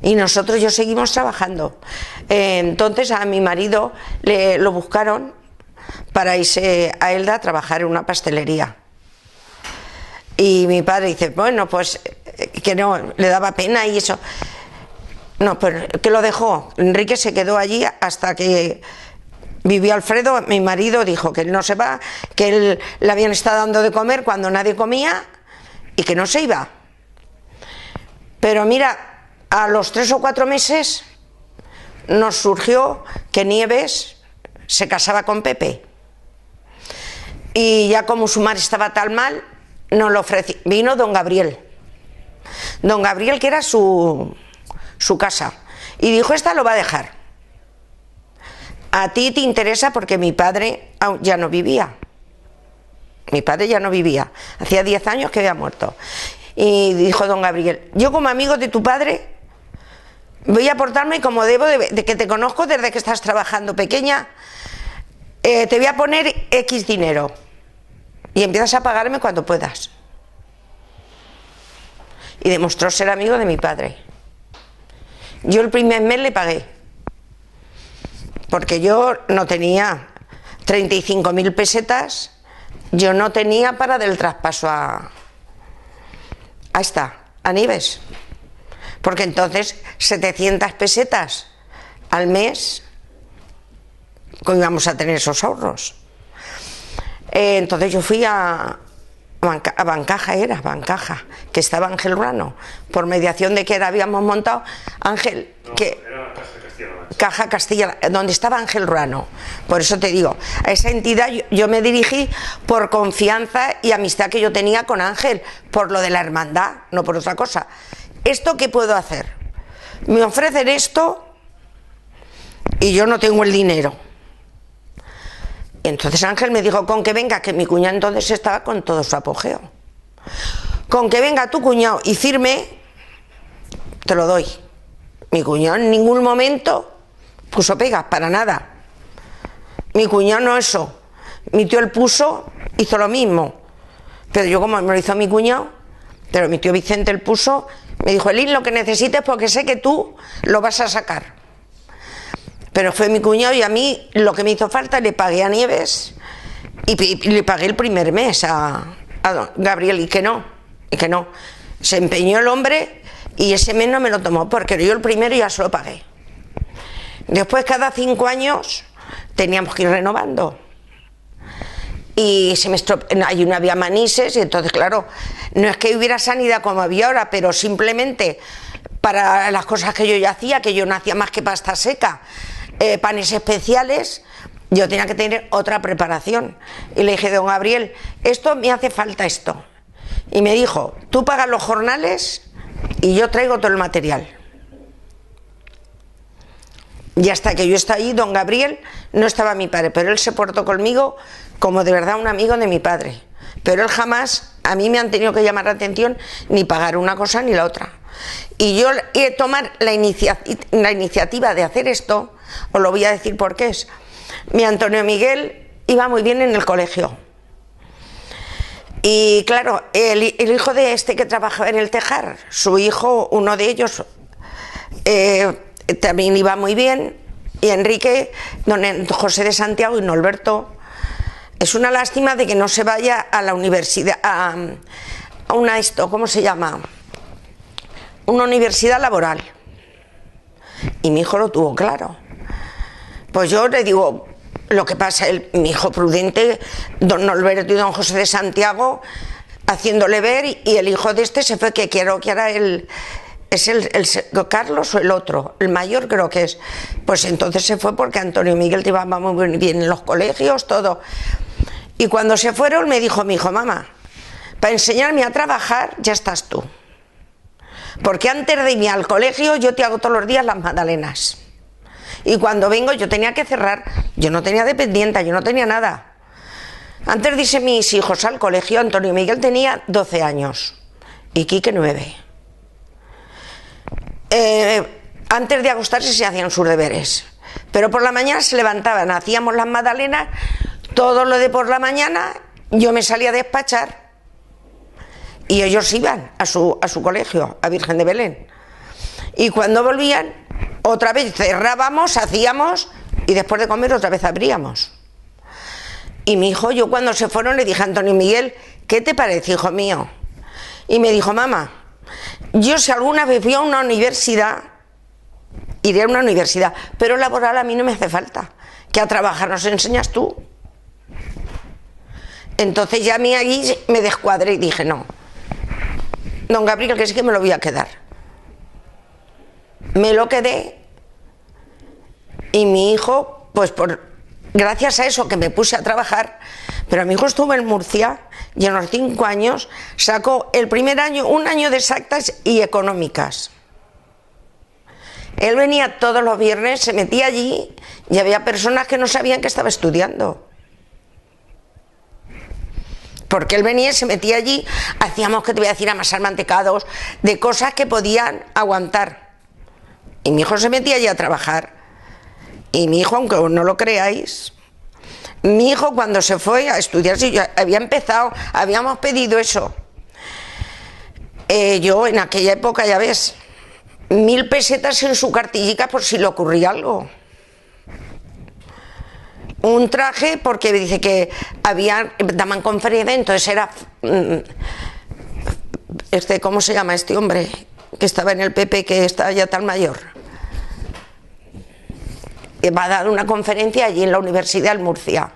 Y nosotros seguimos trabajando. Entonces a mi marido lo buscaron para irse a Elda a trabajar en una pastelería. Y mi padre dice, bueno, pues que no, le daba pena y eso. No, pues que lo dejó. Enrique se quedó allí hasta que vivió Alfredo. Mi marido dijo que él no se va, que él le habían estado dando de comer cuando nadie comía y que no se iba. Pero mira, a los 3 o 4 meses nos surgió que Nieves se casaba con Pepe. Y ya como su mar estaba tan mal, nos lo ofreció. Vino don Gabriel. Don Gabriel, que era su casa. Y dijo, esta lo va a dejar. A ti te interesa porque mi padre ya no vivía. Mi padre ya no vivía. Hacía 10 años que había muerto. Y dijo don Gabriel, yo como amigo de tu padre voy a portarme como debo, de que te conozco desde que estás trabajando pequeña. Te voy a poner X dinero y empiezas a pagarme cuando puedas. Y demostró ser amigo de mi padre. Yo el primer mes le pagué, porque yo no tenía 35.000 pesetas, yo no tenía para del traspaso a Nieves, porque entonces 700 pesetas al mes, ¿cómo íbamos a tener esos ahorros? Entonces yo fui a Bancaja, que estaba Ángel Ruano, por mediación de que habíamos montado Ángel, No, que era Caja Castilla, donde estaba Ángel Ruano. Por eso te digo, a esa entidad yo me dirigí por confianza y amistad que yo tenía con Ángel, por lo de la hermandad, no por otra cosa. ¿Esto qué puedo hacer? Me ofrecen esto y yo no tengo el dinero. Entonces Ángel me dijo, con que venga, que mi cuñado entonces estaba con todo su apogeo. Con que venga tu cuñado y firme, te lo doy. Mi cuñado en ningún momento puso pegas, para nada. Mi cuñado no eso. Mi tío el puso, hizo lo mismo. Pero yo, como me lo hizo mi cuñado, pero mi tío Vicente el puso, me dijo, Elín, lo que necesites porque sé que tú lo vas a sacar. Pero fue mi cuñado, y a mí lo que me hizo falta le pagué a Nieves y le pagué el primer mes a a don Gabriel, y que no. Se empeñó el hombre y ese mes no me lo tomó, porque yo el primero ya se lo pagué. Después, cada 5 años teníamos que ir renovando. Y allí no había manises, y entonces, claro, no es que hubiera sanidad como había ahora, pero simplemente para las cosas que yo ya hacía, que yo no hacía más que pasta seca, panes especiales, yo tenía que tener otra preparación. Y le dije, don Gabriel, esto me hace falta esto. Y me dijo, tú pagas los jornales y yo traigo todo el material. Y hasta que yo estaba ahí, don Gabriel, no estaba mi padre, pero él se portó conmigo como de verdad un amigo de mi padre. Pero él jamás, a mí me han tenido que llamar la atención, ni pagar una cosa ni la otra. Y yo tomar la iniciativa de hacer esto, os lo voy a decir por qué es. Mi Antonio Miguel iba muy bien en el colegio. Y claro, el hijo de este que trabajaba en el tejar, su hijo, uno de ellos, también iba muy bien. Y Enrique, don José de Santiago y Norberto. Es una lástima de que no se vaya a la universidad, a ¿cómo se llama? Una universidad laboral. Y mi hijo lo tuvo claro. Pues yo le digo, lo que pasa, mi hijo prudente, don Norberto y don José de Santiago, haciéndole ver, y el hijo de este se fue, que quiero que ahora es el Carlos o el otro, el mayor creo que es. Pues entonces se fue porque Antonio Miguel te iba muy bien en los colegios, todo. Y cuando se fueron me dijo mi hijo, mamá, para enseñarme a trabajar ya estás tú. Porque antes de irme al colegio yo te hago todos los días las magdalenas. Y cuando vengo yo tenía que cerrar, yo no tenía dependienta, yo no tenía nada. Antes de irse mis hijos al colegio, Antonio Miguel tenía 12 años y Quique 9. Antes de acostarse se hacían sus deberes, pero por la mañana se levantaban, hacíamos las magdalenas, todo lo de por la mañana, yo me salía a despachar y ellos iban a su colegio, a Virgen de Belén, y cuando volvían otra vez cerrábamos, hacíamos, y después de comer otra vez abríamos. Y mi hijo, yo cuando se fueron le dije a Antonio Miguel, ¿qué te parece, hijo mío? Y me dijo, mamá, yo si alguna vez fui a una universidad, iré a una universidad, pero laboral a mí no me hace falta, que a trabajar nos enseñas tú. Entonces ya a mí allí me descuadré y dije, no, don Gabriel, que sí que me lo voy a quedar. Me lo quedé y mi hijo, pues gracias a eso que me puse a trabajar, pero mi hijo estuvo en Murcia y en los 5 años sacó el primer año, un año de exactas y económicas. Él venía todos los viernes, se metía allí y había personas que no sabían que estaba estudiando. Porque él venía y se metía allí, hacíamos, que te voy a decir, amasar mantecados, de cosas que podían aguantar. Y mi hijo se metía allí a trabajar. Y mi hijo, aunque no lo creáis, mi hijo cuando se fue a estudiar, si yo había empezado, habíamos pedido eso. Yo en aquella época, ya ves, 1000 pesetas en su cartillica por si le ocurría algo. Un traje, porque dice que daban conferencia, entonces era ¿cómo se llama este hombre? Que estaba en el PP, que está ya tan mayor. Va a dar una conferencia allí en la Universidad de Murcia.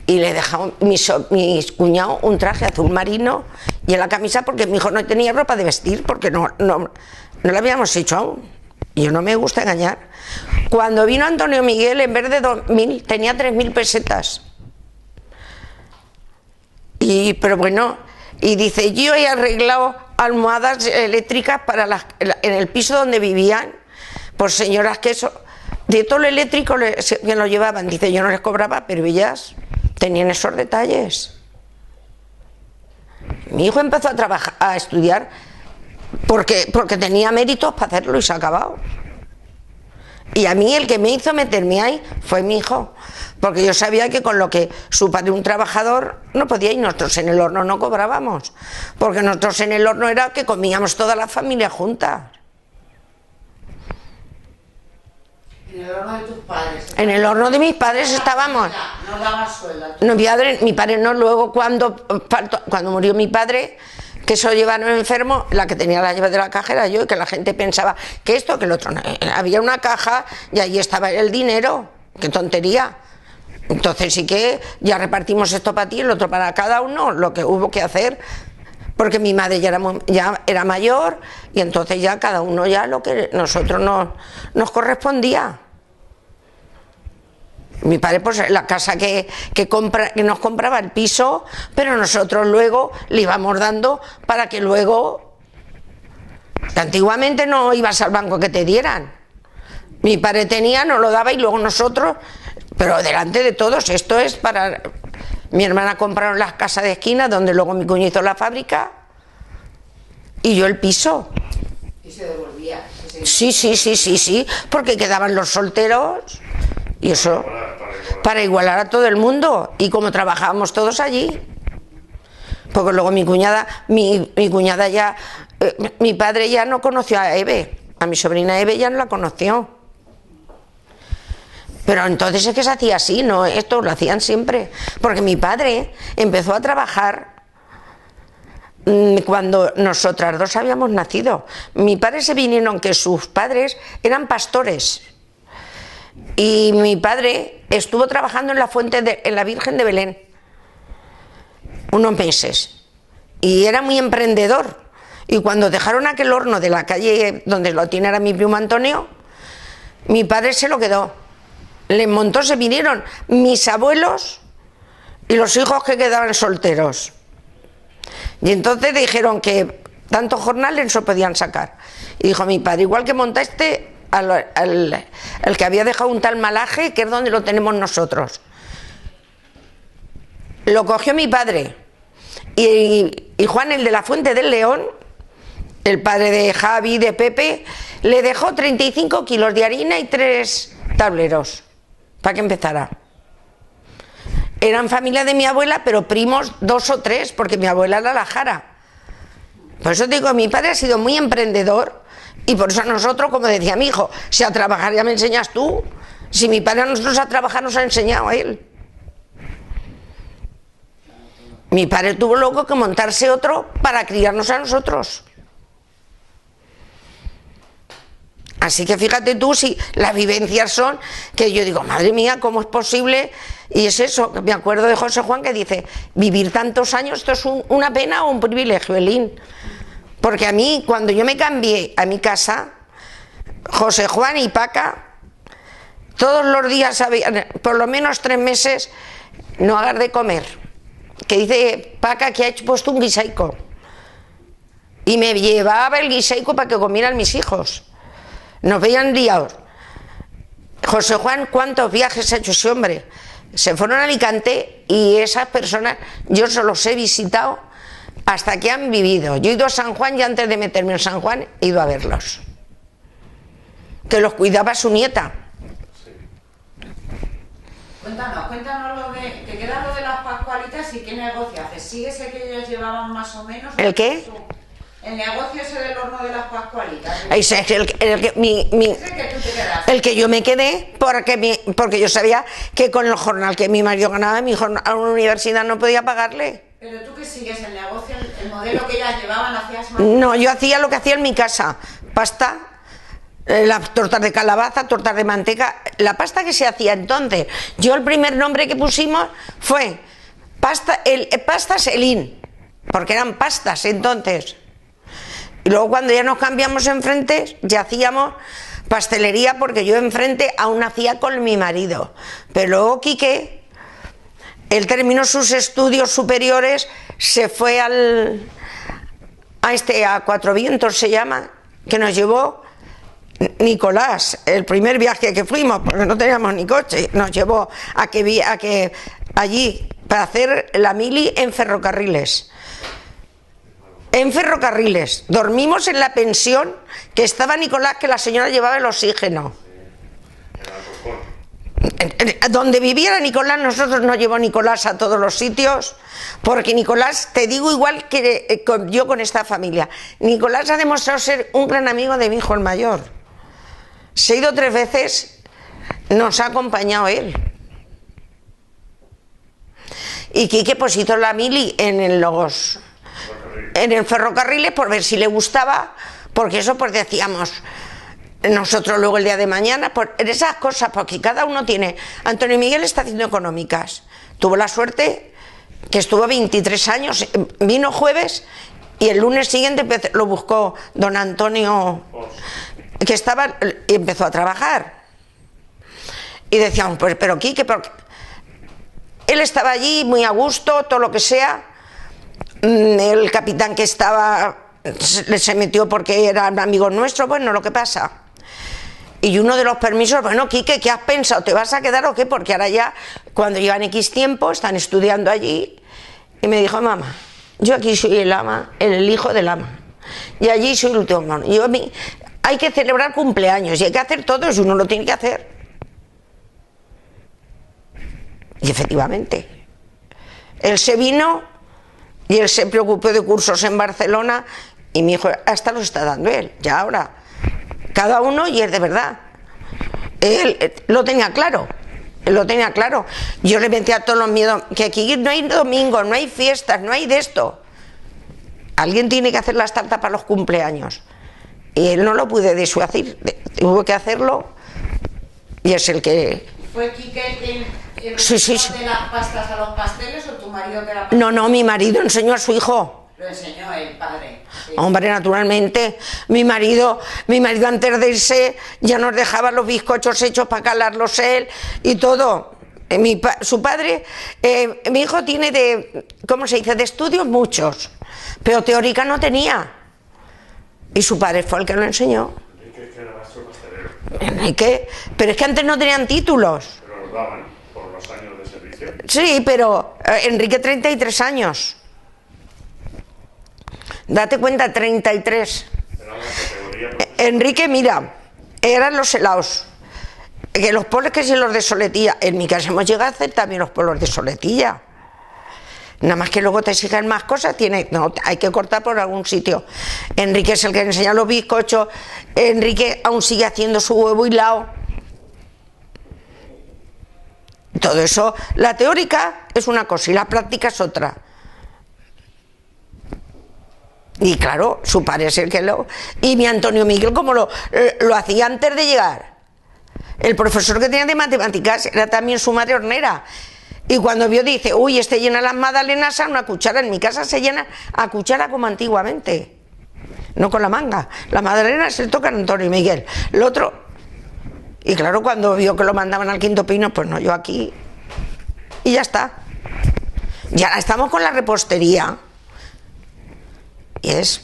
Y le dejaron mi cuñado un traje azul marino y en la camisa, porque mi hijo no tenía ropa de vestir, porque no lo habíamos hecho aún. Y yo no me gusta engañar. Cuando vino Antonio Miguel, en vez de 2000, tenía 3000 pesetas. Pero bueno, y dice, yo he arreglado almohadas eléctricas en el piso donde vivían, por señoras que eso, de todo lo eléctrico que lo llevaban. Dice, yo no les cobraba, pero ellas tenían esos detalles. Mi hijo empezó a trabajar, a estudiar, porque tenía méritos para hacerlo y se ha acabado. Y a mí el que me hizo meterme ahí fue mi hijo, porque yo sabía que con lo que su padre, un trabajador, no podía, y nosotros en el horno no cobrábamos, porque nosotros en el horno era que comíamos toda la familia juntas. En el horno de tus padres. En el horno de mis padres estábamos. No daba sueldo. No, mi padre no, luego cuando murió mi padre, que eso llevaron enfermo, la que tenía la llave de la caja era yo, y que la gente pensaba que esto, que el otro. No. Había una caja y allí estaba el dinero. ¡Qué tontería! Entonces sí que ya repartimos esto para ti, el otro para cada uno, lo que hubo que hacer, porque mi madre ya era mayor, y entonces ya cada uno ya lo que nosotros nos correspondía. Mi padre, pues la casa que nos compraba el piso, pero nosotros luego le íbamos dando para que luego, que antiguamente no ibas al banco que te dieran. Mi padre tenía, nos lo daba y luego nosotros, pero delante de todos. Esto es para... Mi hermana compraron las casas de esquina, donde luego mi cuñado hizo la fábrica, y yo el piso. Y se devolvía. Sí, porque quedaban los solteros, y eso, para igualar a todo el mundo, y como trabajábamos todos allí. Porque luego mi cuñada ya... mi padre ya no conoció a Eve, a mi sobrina Eve ya no la conoció. Pero entonces es que se hacía así, ¿no? Esto lo hacían siempre. Porque mi padre empezó a trabajar cuando nosotras dos habíamos nacido. Mi padre se vinieron, que sus padres eran pastores. Y mi padre estuvo trabajando en la fuente en la Virgen de Belén unos meses. Y era muy emprendedor. Y cuando dejaron aquel horno de la calle donde lo tiene ahora mi primo Antonio, mi padre se lo quedó. Les montó, se vinieron mis abuelos y los hijos que quedaban solteros. Y entonces dijeron que tantos jornales no podían sacar. Y dijo mi padre, igual que montaste al que había dejado un tal Malaje, que es donde lo tenemos nosotros. Lo cogió mi padre. Y Juan, el de la Fuente del León, el padre de Javi, de Pepe, le dejó 35 kilos de harina y 3 tableros. Para que empezara. Eran familia de mi abuela, pero primos 2 o 3, porque mi abuela era la Jara. Por eso digo, mi padre ha sido muy emprendedor, y por eso a nosotros, como decía mi hijo, si a trabajar ya me enseñas tú, si mi padre a nosotros a trabajar nos ha enseñado a él. Mi padre tuvo luego que montarse otro para criarnos a nosotros. Así que fíjate tú si las vivencias son que yo digo, madre mía, ¿cómo es posible? Y es eso, me acuerdo de José Juan que dice, vivir tantos años, ¿esto es una pena o un privilegio, Elín? Porque a mí, cuando yo me cambié a mi casa, José Juan y Paca, todos los días habían, por lo menos 3 meses, no hagas de comer. Que dice Paca que ha puesto un guisaico. Y me llevaba el guisaico para que comieran mis hijos. Nos veían liados. José Juan, ¿cuántos viajes ha hecho ese hombre? Se fueron a Alicante y esas personas yo solo los he visitado hasta que han vivido. Yo he ido a San Juan y antes de meterme en San Juan he ido a verlos. Que los cuidaba su nieta. Cuéntanos lo de, que queda lo de las pascualitas y qué negocio haces. ¿Sigue ese que ellos llevaban más o menos? ¿El qué? El negocio ese del horno de las pascualitas. Ese es el que yo me quedé porque yo sabía que con el jornal que mi marido ganaba, mi hijo a una universidad no podía pagarle. Pero tú que sigues el negocio, el modelo que ellas llevaban, hacías más. No, yo hacía lo que hacía en mi casa, pasta, las tortas de calabaza, tortas de manteca, la pasta que se hacía entonces. Yo el primer nombre que pusimos fue pastas Elín, porque eran pastas entonces. Y luego cuando ya nos cambiamos enfrente, ya hacíamos pastelería, porque yo enfrente aún hacía con mi marido. Pero luego Quique, él terminó sus estudios superiores, se fue a Cuatro Vientos se llama, que nos llevó Nicolás, el primer viaje que fuimos, porque no teníamos ni coche, nos llevó a que allí, para hacer la mili en ferrocarriles. En ferrocarriles, dormimos en la pensión que estaba Nicolás, que la señora llevaba el oxígeno. Donde viviera Nicolás, nosotros nos llevó Nicolás a todos los sitios, porque Nicolás, te digo igual que yo con esta familia, Nicolás ha demostrado ser un gran amigo de mi hijo el mayor. Se ha ido 3 veces nos ha acompañado él. Y Quique pues hizo la mili en el ferrocarril por ver si le gustaba, porque eso pues decíamos nosotros luego el día de mañana, por esas cosas, porque cada uno tiene. Antonio Miguel está haciendo económicas, tuvo la suerte que estuvo 23 años, vino jueves y el lunes siguiente lo buscó don Antonio, que estaba, y empezó a trabajar. Y decíamos, pues, pero Quique, porque él estaba allí muy a gusto, todo lo que sea. El capitán que estaba se metió porque eran amigos nuestros, bueno, lo que pasa. Y uno de los permisos, bueno, Quique, ¿qué has pensado? ¿Te vas a quedar o qué? Porque ahora ya, cuando llevan X tiempo, están estudiando allí. Y me dijo, mamá, yo aquí soy el ama, el hijo del ama. Y allí soy el último hermano. Y hay que celebrar cumpleaños y hay que hacer todo eso, uno lo tiene que hacer. Y efectivamente, él se vino y él se preocupó de cursos en Barcelona y mi hijo hasta los está dando él, ya ahora. Cada uno, y es de verdad. Él lo tenía claro, Yo le metía todos los miedos, que aquí no hay domingo, no hay fiestas, no hay de esto. Alguien tiene que hacer las tartas para los cumpleaños. Y él no lo pude disuadir, tuvo que hacerlo y es el que... ¿Fue Quique el sí. de las pastas a los pasteles o tu marido que era pastel? No, mi marido enseñó a su hijo. Lo enseñó el padre. Sí. Hombre, naturalmente. Mi marido antes de irse ya nos dejaba los bizcochos hechos para calarlos él y todo. Su padre, mi hijo tiene ¿cómo se dice? De estudios muchos, pero teórica no tenía. Y su padre fue el que lo enseñó. Enrique era maestro pastelero. Enrique, pero es que antes no tenían títulos. Pero los daban por los años de servicio. Sí, pero Enrique 33 años. Date cuenta, 33. Era una categoría profesional. Enrique, mira, eran los helados. Que los polos que sí los de soletilla. En mi casa hemos llegado a hacer también los polos de soletilla. Nada más que luego te exigen más cosas, hay que cortar por algún sitio. Enrique es el que enseña los bizcochos. Enrique aún sigue haciendo su huevo hilado. Todo eso, la teórica es una cosa y la práctica es otra. Y claro, su padre es el que lo... Y mi Antonio Miguel, como lo hacía antes de llegar. El profesor que tenía de matemáticas era también su madre hornera. Y cuando vio, dice, uy, este llena las magdalenas a una cuchara. En mi casa se llena a cuchara como antiguamente. No con la manga. La magdalena se toca a Antonio Miguel. Lo otro... Y claro, cuando vio que lo mandaban al Quinto Pino, pues no, yo aquí. Y ya está. Ya estamos con la repostería. Y es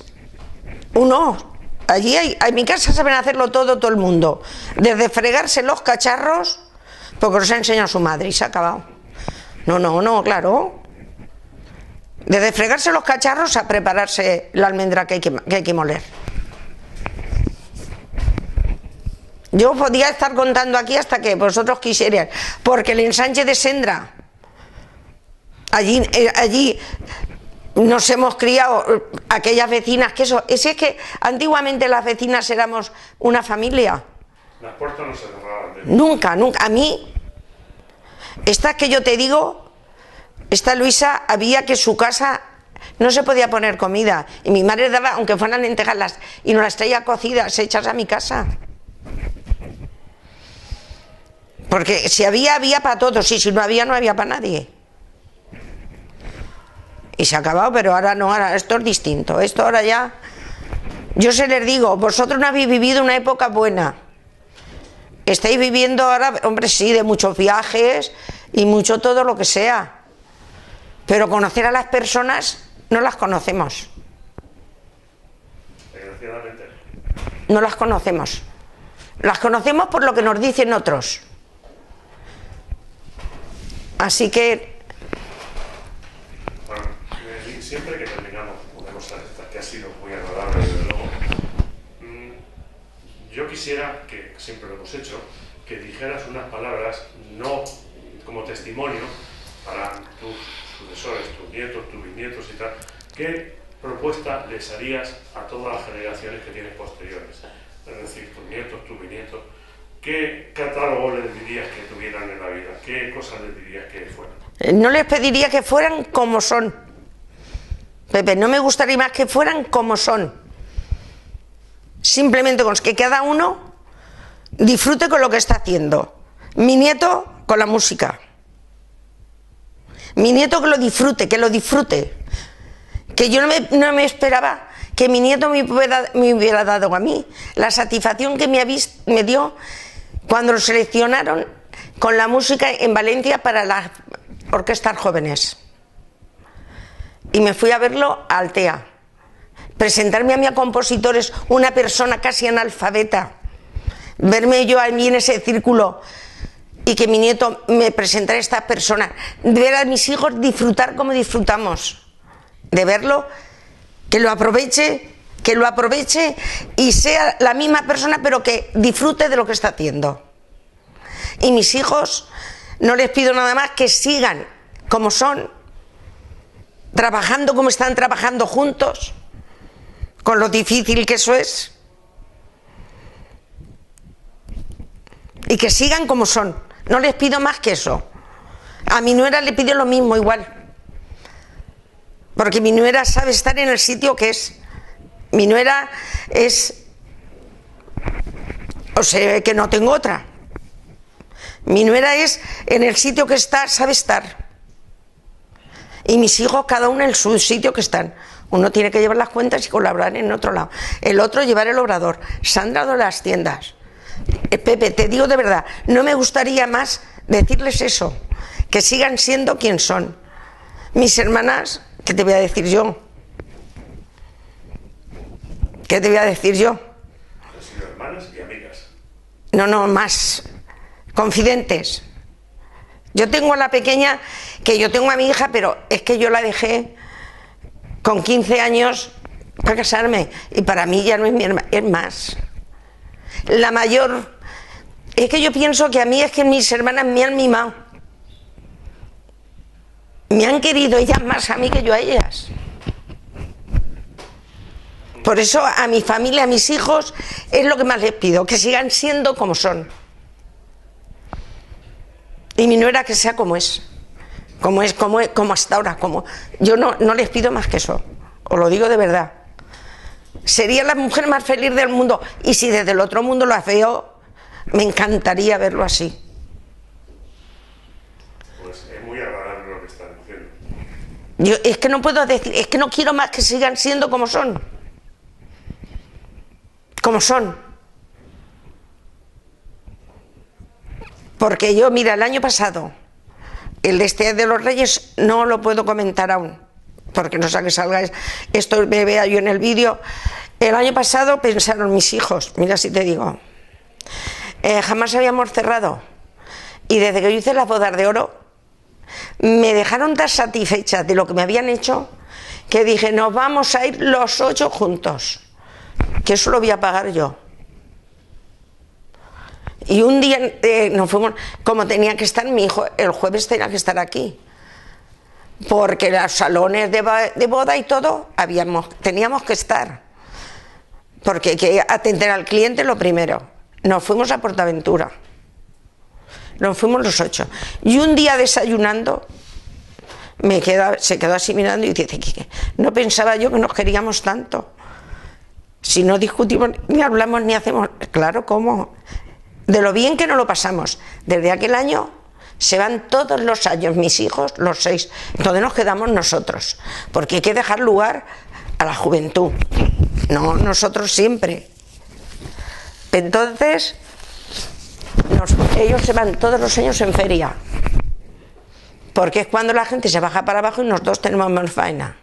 uno. Allí en mi casa saben hacerlo todo el mundo. Desde fregarse los cacharros, porque los ha enseñado su madre y se ha acabado. No, claro. Desde fregarse los cacharros a prepararse la almendra que hay que moler. Yo podía estar contando aquí hasta que vosotros quisierais, porque el ensanche de Sendra, allí nos hemos criado aquellas vecinas, que eso, es que antiguamente las vecinas éramos una familia. Las puertas no se cerraban. Nunca. A mí, esta que yo te digo, esta Luisa, había que su casa no se podía poner comida. Y mi madre daba, aunque fueran lentejas, y nos las traía cocidas, hechas a mi casa. Porque si había para todos, y si no había para nadie. Y se ha acabado, pero ahora no, ahora esto es distinto. Esto ahora ya... Yo se les digo, vosotros no habéis vivido una época buena. Estáis viviendo ahora, hombre, sí, de muchos viajes y mucho todo lo que sea. Pero conocer a las personas no las conocemos. Desgraciadamente. No las conocemos. Las conocemos por lo que nos dicen otros. Así que... Bueno, siempre que terminamos una cosa de esta, que ha sido muy agradable, desde luego, yo quisiera, que siempre lo hemos hecho, que dijeras unas palabras, no como testimonio, para tus sucesores, tus nietos, tus bisnietos y tal. ¿Qué propuesta les harías a todas las generaciones que tienes posteriores? Es decir, tus nietos, tus bisnietos, ¿qué catálogo les dirías que tuvieran en la vida? ¿Qué cosas les dirías que fueran? No les pediría que fueran como son, Pepe, no me gustaría más que fueran como son. Simplemente con que cada uno disfrute con lo que está haciendo. Mi nieto con la música. Mi nieto que lo disfrute, que lo disfrute. Que yo no me esperaba que mi nieto me hubiera dado a mí la satisfacción que me dio cuando lo seleccionaron con la música en Valencia para las orquestas jóvenes. Y me fui a verlo a Altea. Presentarme a mí a compositores, una persona casi analfabeta. Verme yo a mí en ese círculo y que mi nieto me presentara a estas personas. Ver a mis hijos disfrutar como disfrutamos. De verlo, que lo aproveche y sea la misma persona, pero que disfrute de lo que está haciendo. Y mis hijos, no les pido nada más que sigan como son, trabajando como están trabajando juntos, con lo difícil que eso es, y que sigan como son. No les pido más que eso. A mi nuera le pido lo mismo igual, porque mi nuera sabe estar en el sitio que es. Mi nuera es, o sea, que no tengo otra. Mi nuera es en el sitio que está, sabe estar. Y mis hijos, cada uno en su sitio que están. Uno tiene que llevar las cuentas y colaborar en otro lado. El otro llevar el obrador. Sandra de las tiendas. Pepe, te digo de verdad, no me gustaría más decirles eso. Que sigan siendo quien son. Mis hermanas, ¿qué te voy a decir yo? ¿Qué te voy a decir yo? Han sido hermanas y amigas. No, más confidentes. Yo tengo a la pequeña, que yo tengo a mi hija, pero es que yo la dejé con 15 años para casarme, y para mí ya no es mi hermana, es más. La mayor, es que yo pienso que a mí es que mis hermanas me han mimado. Me han querido ellas más a mí que yo a ellas. Por eso a mi familia, a mis hijos, es lo que más les pido, que sigan siendo como son. Y mi nuera que sea como hasta ahora. Yo no les pido más que eso, os lo digo de verdad. Sería la mujer más feliz del mundo, y si desde el otro mundo la veo, me encantaría verlo así. Pues es muy agradable lo que están diciendo. Yo es que no puedo decir, es que no quiero más que sigan siendo como son. Como son. Porque yo, mira, el año pasado, el de este de los Reyes, no lo puedo comentar aún, porque no sé que salga esto, me vea yo en el vídeo. El año pasado pensaron mis hijos, mira si te digo, jamás habíamos cerrado, y desde que yo hice las bodas de oro, me dejaron tan satisfecha de lo que me habían hecho, que dije, nos vamos a ir los 8 juntos, que eso lo voy a pagar yo. Y un día nos fuimos, como tenía que estar mi hijo, el jueves tenía que estar aquí, porque los salones de boda y todo teníamos que estar, porque hay que atender al cliente lo primero. Nos fuimos a Portaventura, nos fuimos los 8, y un día desayunando se quedó así mirando y dice, que no pensaba yo que nos queríamos tanto, si no discutimos, ni hablamos, ni hacemos. Claro, ¿cómo? De lo bien que nos lo pasamos. Desde aquel año se van todos los años mis hijos, los 6, entonces nos quedamos nosotros, porque hay que dejar lugar a la juventud, no nosotros siempre. Entonces ellos se van todos los años en feria, porque es cuando la gente se baja para abajo y nosotros tenemos más faena.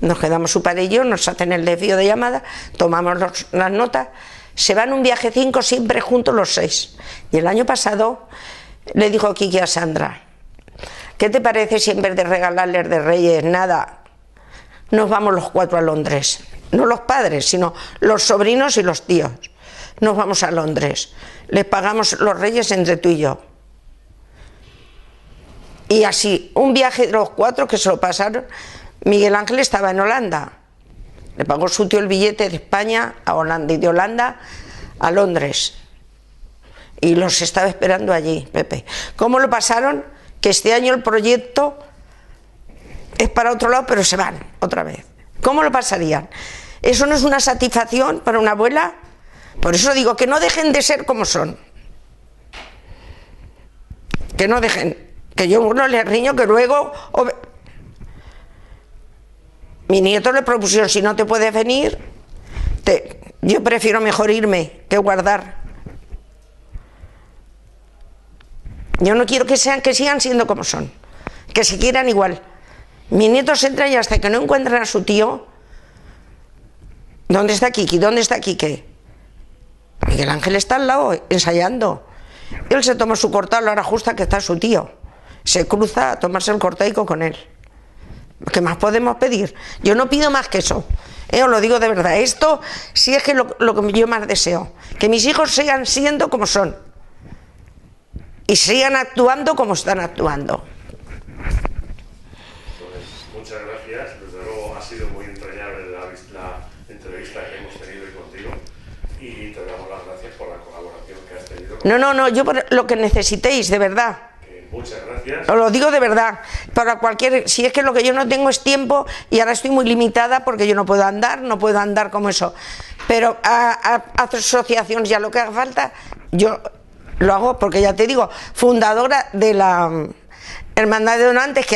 Nos quedamos su padre y yo, nos hacen el desvío de llamada, tomamos las notas. Se van un viaje 5 siempre juntos los 6. Y el año pasado le dijo Kiki a Sandra, ¿qué te parece si en vez de regalarles de Reyes nada, nos vamos los 4 a Londres? No los padres, sino los sobrinos y los tíos. Nos vamos a Londres. Les pagamos los Reyes entre tú y yo. Y así, un viaje de los 4 que se lo pasaron. Miguel Ángel estaba en Holanda. Le pagó su tío el billete de España a Holanda y de Holanda a Londres. y los estaba esperando allí, Pepe. ¿Cómo lo pasaron? Que este año el proyecto es para otro lado, pero se van otra vez. ¿Cómo lo pasarían? ¿Eso no es una satisfacción para una abuela? Por eso digo que no dejen de ser como son. Que no dejen, que yo no les riño, que luego mi nieto le propusieron, si no te puedes venir, yo prefiero mejor irme que guardar. Yo no quiero que sigan siendo como son, que se quieran igual. Mis nietos entran y hasta que no encuentran a su tío, ¿dónde está Kiki? ¿Dónde está Quique? Miguel Ángel está al lado ensayando. Él se toma su cortado a la hora justa que está su tío. Se cruza a tomarse el cortaico con él. ¿Qué más podemos pedir? Yo no pido más que eso. Os lo digo de verdad. Esto sí es que lo que yo más deseo. Que mis hijos sigan siendo como son. Y sigan actuando como están actuando. Pues muchas gracias. Desde luego ha sido muy entrañable la entrevista que hemos tenido hoy contigo. Y te damos las gracias por la colaboración que has tenido. No, yo por lo que necesitéis, de verdad. Muchas gracias. Os lo digo de verdad, para cualquier, si es que lo que yo no tengo es tiempo y ahora estoy muy limitada porque yo no puedo andar como eso, pero a asociaciones ya lo que haga falta, yo lo hago porque ya te digo, fundadora de la Hermandad de Donantes, que